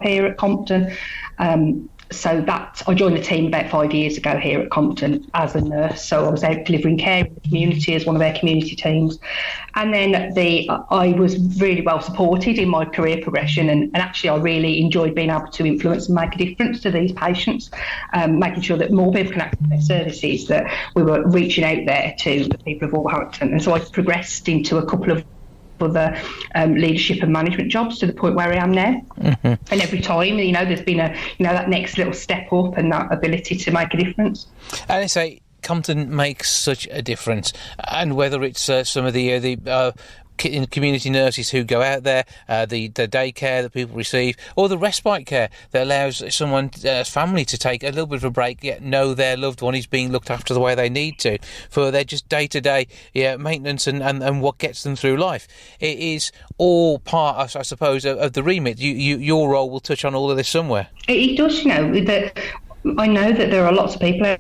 here at Compton. So that I joined the team about 5 years ago here at Compton as a nurse. So I was out delivering care in the community as one of our community teams. And then I was really well supported in my career progression, and actually I really enjoyed being able to influence and make a difference to these patients, making sure that more people can access their services, that we were reaching out there to the people of Wolverhampton. And so I progressed into a couple of other leadership and management jobs to the point where I am now. Mm-hmm. And every time, there's been that next little step up and that ability to make a difference. And I say, Compton makes such a difference, and whether it's some of the community nurses who go out there, the daycare that people receive, or the respite care that allows someone's family to take a little bit of a break, yet know their loved one is being looked after the way they need to for their just day-to-day maintenance and what gets them through life. It is all part, I suppose, of the remit. Your role will touch on all of this somewhere. It does, I know that there are lots of people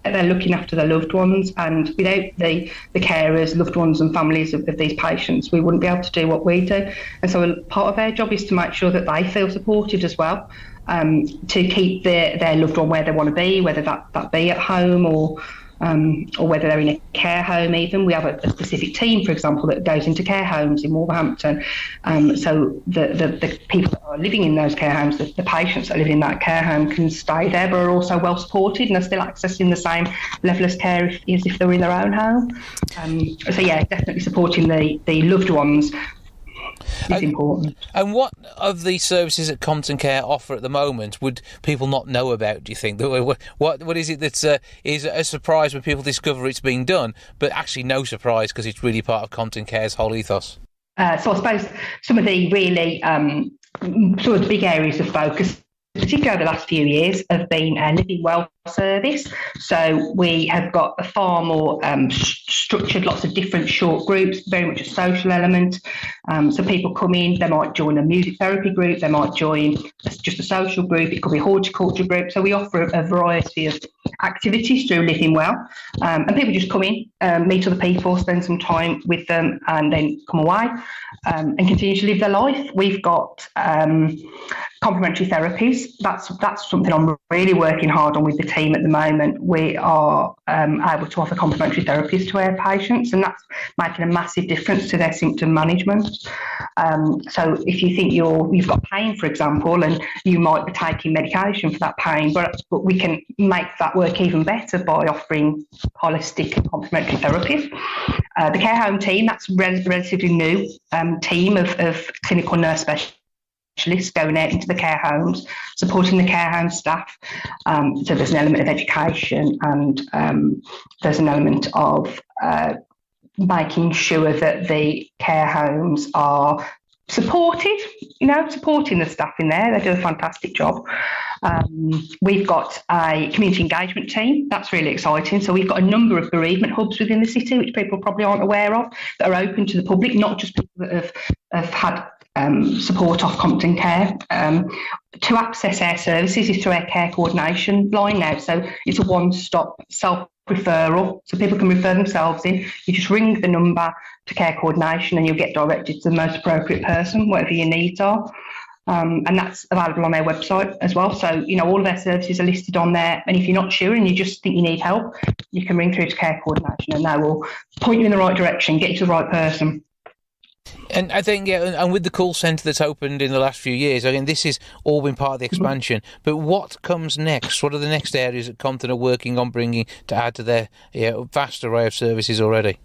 they're looking after their loved ones, and without the carers, loved ones and families of these patients, we wouldn't be able to do what we do. And so part of our job is to make sure that they feel supported as well, to keep their loved one where they want to be, whether that be at home or whether they're in a care home even. We have a specific team, for example, that goes into care homes in Wolverhampton. So the people that are living in those care homes, the patients that live in that care home can stay there, but are also well supported and are still accessing the same level of care as if they were in their own home. So yeah, definitely supporting the loved ones is important. And what of the services that Compton Care offer at the moment would people not know about, do you think? What is it that is a surprise when people discover it's being done, but actually no surprise because it's really part of Compton Care's whole ethos? So I suppose some of the really sort of big areas of focus, particularly over the last few years, have been living well service. So we have got a far more structured, lots of different short groups, very much a social element. So people come in, they might join a music therapy group, they might join just a social group, it could be a horticulture group. So we offer a variety of activities through Living Well, and people just come in, meet other people, spend some time with them, and then come away and continue to live their life. We've got complementary therapies. That's something I'm really working hard on with the team at the moment. We are able to offer complementary therapies to our patients, and that's making a massive difference to their symptom management. So if you think you've got pain, for example, and you might be taking medication for that pain, but we can make that work even better by offering holistic and complementary therapies. The care home team, that's a relatively new team of clinical nurse specialists going out into the care homes, supporting the care home staff. So there's an element of education, and there's an element of making sure that the care homes are supported, supporting the staff in there. They do a fantastic job. We've got a community engagement team. That's really exciting. So we've got a number of bereavement hubs within the city, which people probably aren't aware of, that are open to the public, not just people that have had support off Compton Care. To access our services is through our care coordination line now. So it's a one-stop self-referral. So people can refer themselves in. You just ring the number to care coordination and you'll get directed to the most appropriate person, whatever your needs are. And that's available on our website as well. So, all of our services are listed on there. And if you're not sure and you just think you need help, you can ring through to care coordination and they will point you in the right direction, get you to the right person. And I think, and with the call centre that's opened in the last few years, again, this has all been part of the expansion. But what comes next? What are the next areas that Compton are working on bringing to add to their vast array of services already?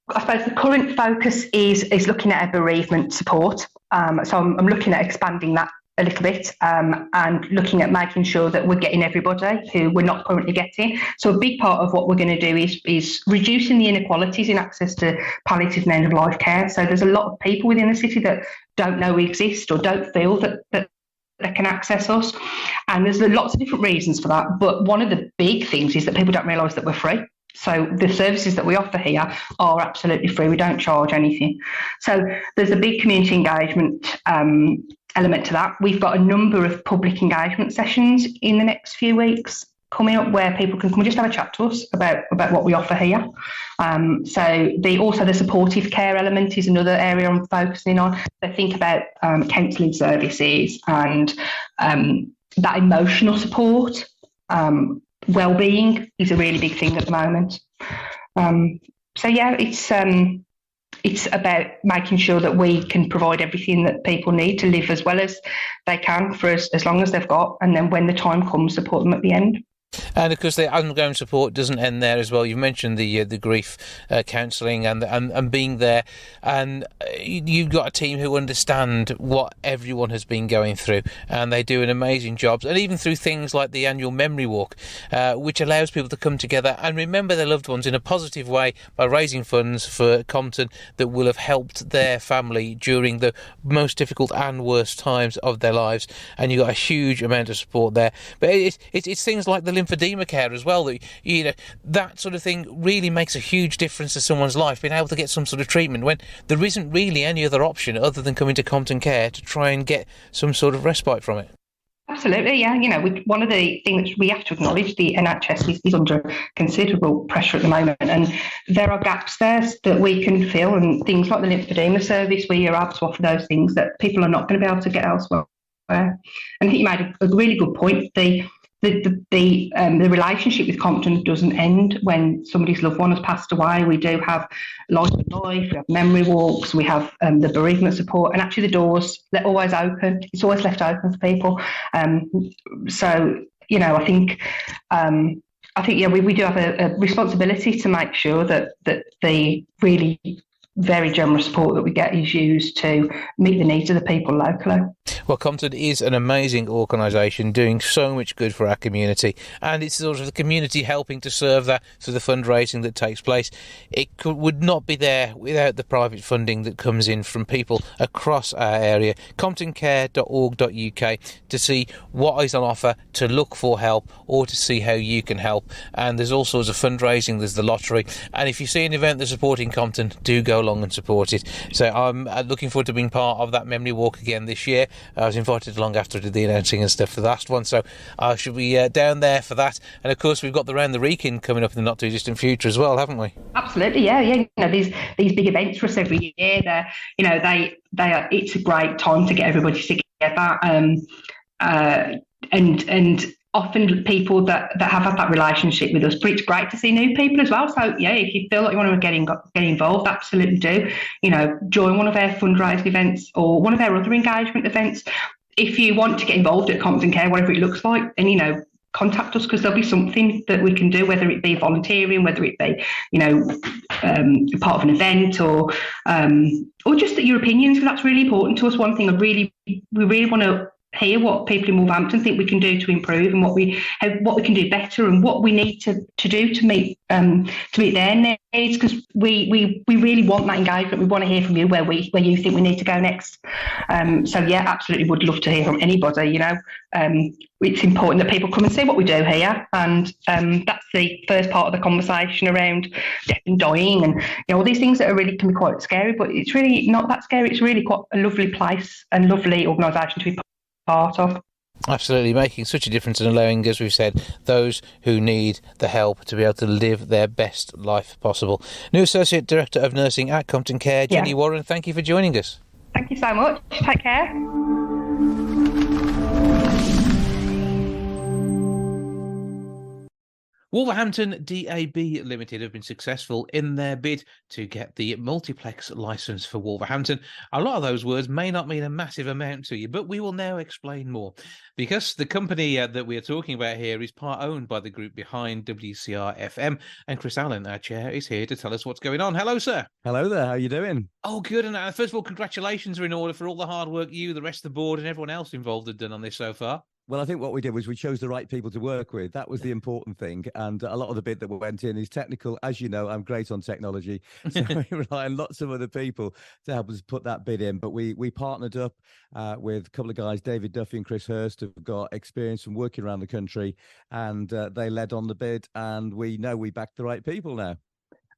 I suppose the current focus is looking at our bereavement support. So I'm looking at expanding that a little bit, and looking at making sure that we're getting everybody who we're not currently getting. So a big part of what we're going to do is reducing the inequalities in access to palliative and end-of-life care. So there's a lot of people within the city that don't know we exist or don't feel that they can access us. And there's lots of different reasons for that. But one of the big things is that people don't realise that we're free. So the services that we offer here are absolutely free. We don't charge anything. So there's a big community engagement element to that. We've got a number of public engagement sessions in the next few weeks coming up where people can come and just have a chat to us about what we offer here. So the supportive care element is another area I'm focusing on. So think about counselling services and that emotional support. Well-being is a really big thing at the moment. So yeah, it's about making sure that we can provide everything that people need to live as well as they can for as long as they've got, and then when the time comes, support them at the end. And of course, the ongoing support doesn't end there as well. You mentioned the grief counselling and being there, and you've got a team who understand what everyone has been going through, and they do an amazing job. And even through things like the annual memory walk, which allows people to come together and remember their loved ones in a positive way by raising funds for Compton that will have helped their family during the most difficult and worst times of their lives. And you've got a huge amount of support there. But it's things like the lymphedema care as well, that that sort of thing really makes a huge difference to someone's life, being able to get some sort of treatment when there isn't really any other option other than coming to Compton Care to try and get some sort of respite from it. Absolutely, yeah. One of the things we have to acknowledge, the NHS is under considerable pressure at the moment, and there are gaps there that we can fill, and things like the lymphedema service, we are able to offer those things that people are not going to be able to get elsewhere. And I think you made a really good point. The relationship with Compton doesn't end when somebody's loved one has passed away. We do have Life of Life, we have memory walks, we have the bereavement support, and actually the doors, they're always open. It's always left open for people. So, I think we do have a responsibility to make sure that the really very generous support that we get is used to meet the needs of the people locally. Well, Compton is an amazing organisation doing so much good for our community, and it's sort of the community helping to serve that through the fundraising that takes place. It would not be there without the private funding that comes in from people across our area. ComptonCare.org.uk to see what is on offer, to look for help, or to see how you can help. And there's all sorts of fundraising, there's the lottery, and if you see an event that's supporting Compton, do go along and support it. So I'm looking forward to being part of that memory walk again this year. I was invited along after I did the announcing and stuff for the last one, so I should be down there for that. And of course, we've got the Round the Wrekin coming up in the not too distant future as well, haven't we? Absolutely, yeah. These big events for us every year. They are. It's a great time to get everybody together. And often people that have had that relationship with us, but it's great to see new people as well. So yeah, if you feel like you want to get involved, absolutely do. Join one of our fundraising events or one of our other engagement events. If you want to get involved at Compton Care, whatever it looks like, then contact us, because there'll be something that we can do, whether it be volunteering, whether it be part of an event, or just your opinions, because that's really important to us. One thing we really want to hear what people in Wolverhampton think we can do to improve, and what we can do better, and what we need to do to meet their needs, because we really want that engagement. We want to hear from you where you think we need to go next. So yeah, absolutely would love to hear from anybody. It's important that people come and see what we do here, and that's the first part of the conversation around death and dying, and all these things that really can be quite scary, but it's really not that scary. It's really quite a lovely place and lovely organisation to be part of. Absolutely, making such a difference and allowing, as we've said, those who need the help to be able to live their best life possible. New Associate Director of Nursing at Compton Care, Jenny Warren, thank you for joining us. Thank you so much. Take care. Wolverhampton DAB Limited have been successful in their bid to get the multiplex licence for Wolverhampton. A lot of those words may not mean a massive amount to you, but we will now explain more. Because the company that we are talking about here is part owned by the group behind WCR FM, and Chris Allen, our chair, is here to tell us what's going on. Hello, sir. Hello there, how are you doing? Oh, good. And first of all, congratulations are in order for all the hard work you, the rest of the board, and everyone else involved have done on this so far. Well, I think what we did was we chose the right people to work with. That was the important thing. And a lot of the bid that went in is technical. As you know, I'm great on technology. So we rely on lots of other people to help us put that bid in. But we partnered up with a couple of guys, David Duffy and Chris Hurst, who've got experience from working around the country. And they led on the bid. And we know we backed the right people now.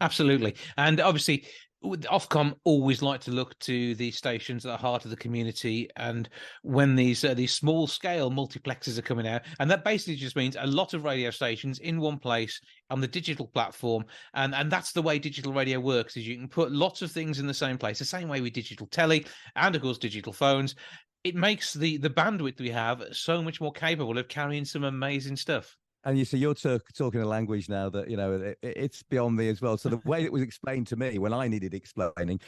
Absolutely. And obviously, Ofcom always like to look to the stations at the heart of the community, and when these small scale multiplexes are coming out, and that basically just means a lot of radio stations in one place on the digital platform, and that's the way digital radio works, is you can put lots of things in the same place, the same way with digital telly and of course digital phones. It makes the bandwidth we have so much more capable of carrying some amazing stuff. And you see, you're talking a language now that, it's beyond me as well. So the way it was explained to me when I needed explaining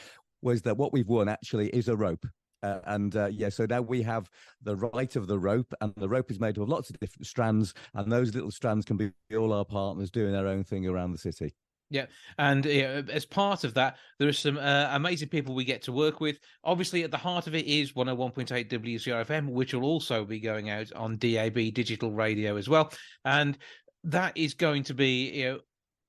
was that what we've won actually is a rope. So now we have the right of the rope, and the rope is made of lots of different strands, and those little strands can be all our partners doing their own thing around the city. Yeah, and as part of that, there are some amazing people we get to work with. Obviously, at the heart of it is 101.8 WCRFM, which will also be going out on DAB digital radio as well, and that is going to be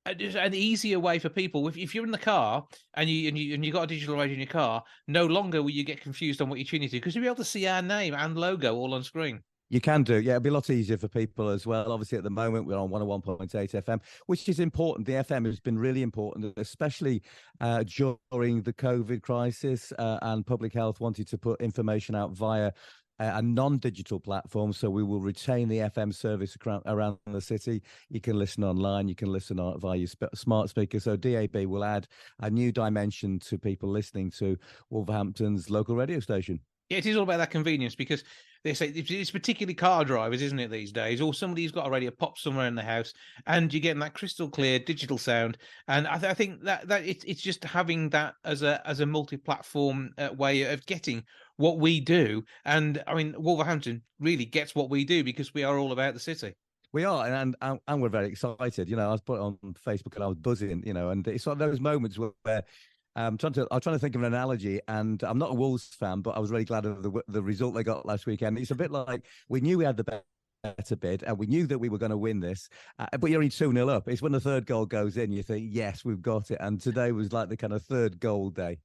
an easier way for people. If you're in the car and you got a digital radio in your car, no longer will you get confused on what you're tuning to, because you'll be able to see our name and logo all on screen. You can do, yeah. It'll be a lot easier for people as well. Obviously, at the moment, we're on 101.8 FM, which is important. The FM has been really important, especially during the COVID crisis and public health wanted to put information out via a non-digital platform. So we will retain the FM service around the city. You can listen online. You can listen via your smart speaker. So DAB will add a new dimension to people listening to Wolverhampton's local radio station. Yeah, it is all about that convenience, because they say it's particularly car drivers, isn't it, these days? Or somebody who's got a radio pop somewhere in the house, and you're getting that crystal clear digital sound. And I think that it's just having that as a multi-platform way of getting what we do. And I mean, Wolverhampton really gets what we do because we are all about the city. We are, and we're very excited. I was put it on Facebook and I was buzzing. And it's like those moments where. I'm trying to think of an analogy, and I'm not a Wolves fan, but I was really glad of the result they got last weekend. It's a bit like we knew we had the better bid, and we knew that we were going to win this, but you're only 2-0 up. It's when the third goal goes in, you think, yes, we've got it. And today was like the kind of third goal day.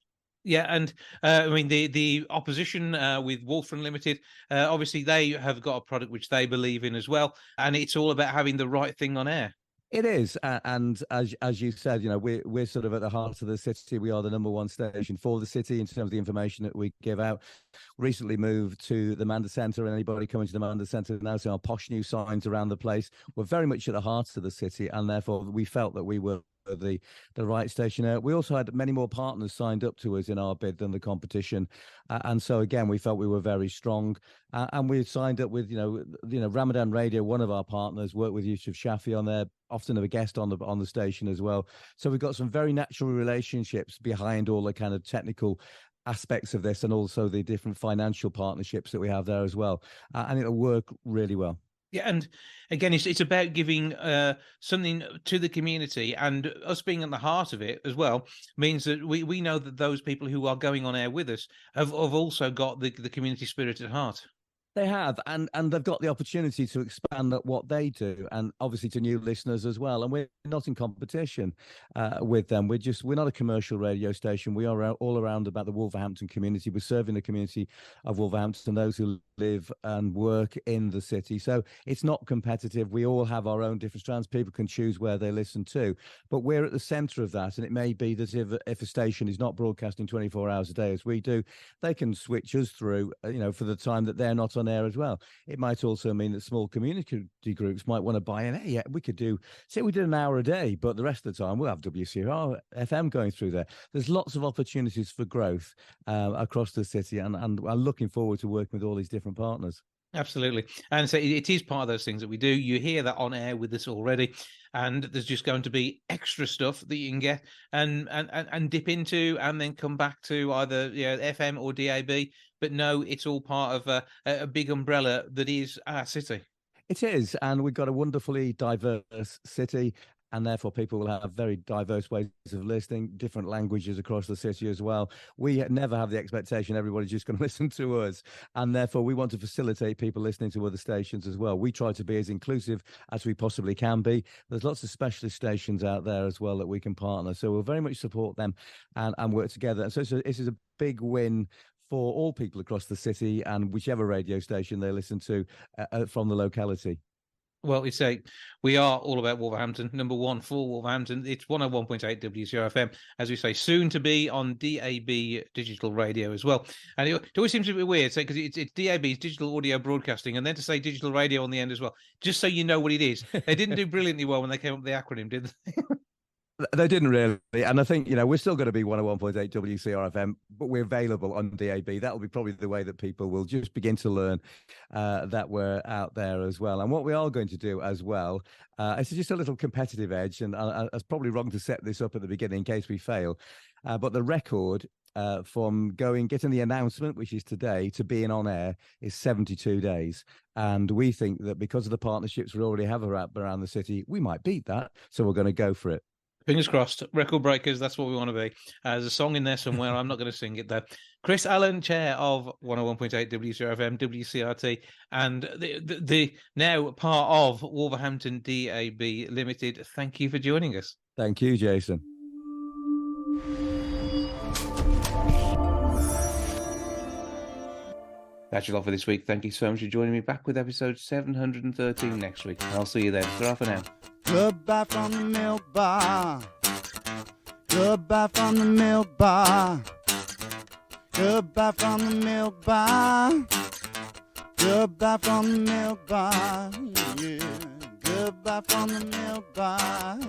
Yeah, and I mean the opposition with Wolfram Limited, obviously they have got a product which they believe in as well, and it's all about having the right thing on air. It is, and as you said, we're sort of at the heart of the city. We are the number one station for the city in terms of the information that we give out. Recently moved to the Manda Centre, and anybody coming to the Manda Centre now see our posh new signs around the place. We're very much at the heart of the city, and therefore we felt that we were the right station. We also had many more partners signed up to us in our bid than the competition, and so again we felt we were very strong, and we signed up with Ramadan Radio, one of our partners, worked with Yusuf Shafi on there, often a guest on the station as well. So we've got some very natural relationships behind all the kind of technical aspects of this, and also the different financial partnerships that we have there as well, and it'll work really well. Yeah, and again, it's about giving something to the community, and us being at the heart of it as well means that we know that those people who are going on air with us have also got the community spirit at heart. They have, and they've got the opportunity to expand at what they do, and obviously to new listeners as well. And we're not in competition with them. We're not a commercial radio station. We are all around about the Wolverhampton community. We're serving the community of Wolverhampton, those who live and work in the city. So it's not competitive. We all have our own different strands. People can choose where they listen to, but we're at the centre of that. And it may be that if a station is not broadcasting 24 hours a day as we do, they can switch us through, for the time that they're not on air as well. It might also mean that small community groups might want to buy in. Hey, we could say we did an hour a day, but the rest of the time we'll have WCR FM going through there. There's lots of opportunities for growth across the city, and I'm looking forward to working with all these different partners. Absolutely. And so it is part of those things that we do. You hear that on air with us already, and there's just going to be extra stuff that you can get and dip into, and then come back to either FM or DAB. But no, it's all part of a big umbrella that is our city. It is, and we've got a wonderfully diverse city, and therefore people will have very diverse ways of listening, different languages across the city as well. We never have the expectation everybody's just going to listen to us, and therefore we want to facilitate people listening to other stations as well. We try to be as inclusive as we possibly can be. There's lots of specialist stations out there as well that we can partner, so we'll very much support them and work together. And so this is a big win for all people across the city and whichever radio station they listen to from the locality. Well, we are all about Wolverhampton, number one for Wolverhampton. It's 101.8 WCRFM, as we say, soon to be on DAB digital radio as well. And it always seems a bit weird, because it's DAB, digital audio broadcasting, and then to say digital radio on the end as well, just so you know what it is. They didn't do brilliantly well when they came up with the acronym, did they? They didn't really. And I think, we're still going to be 101.8 WCRFM, but we're available on DAB. That will be probably the way that people will just begin to learn that we're out there as well. And what we are going to do as well, it's just a little competitive edge. And it's probably wrong to set this up at the beginning in case we fail. But the record from getting the announcement, which is today, to being on air is 72 days. And we think that because of the partnerships we already have around the city, we might beat that. So we're going to go for it. Fingers crossed. Record breakers, that's what we want to be. There's a song in there somewhere. I'm not going to sing it, though. Chris Allen, chair of 101.8 WCRFM, WCRT, and the now part of Wolverhampton DAB Limited. Thank you for joining us. Thank you, Jason. That's your lot for this week. Thank you so much for joining me. Back with episode 713 next week. I'll see you then. Ta-ra for now. Goodbye from the milk bar. Goodbye from the milk bar. Goodbye from the milk bar. Goodbye from the milk bar. Yeah. Goodbye from the milk bar.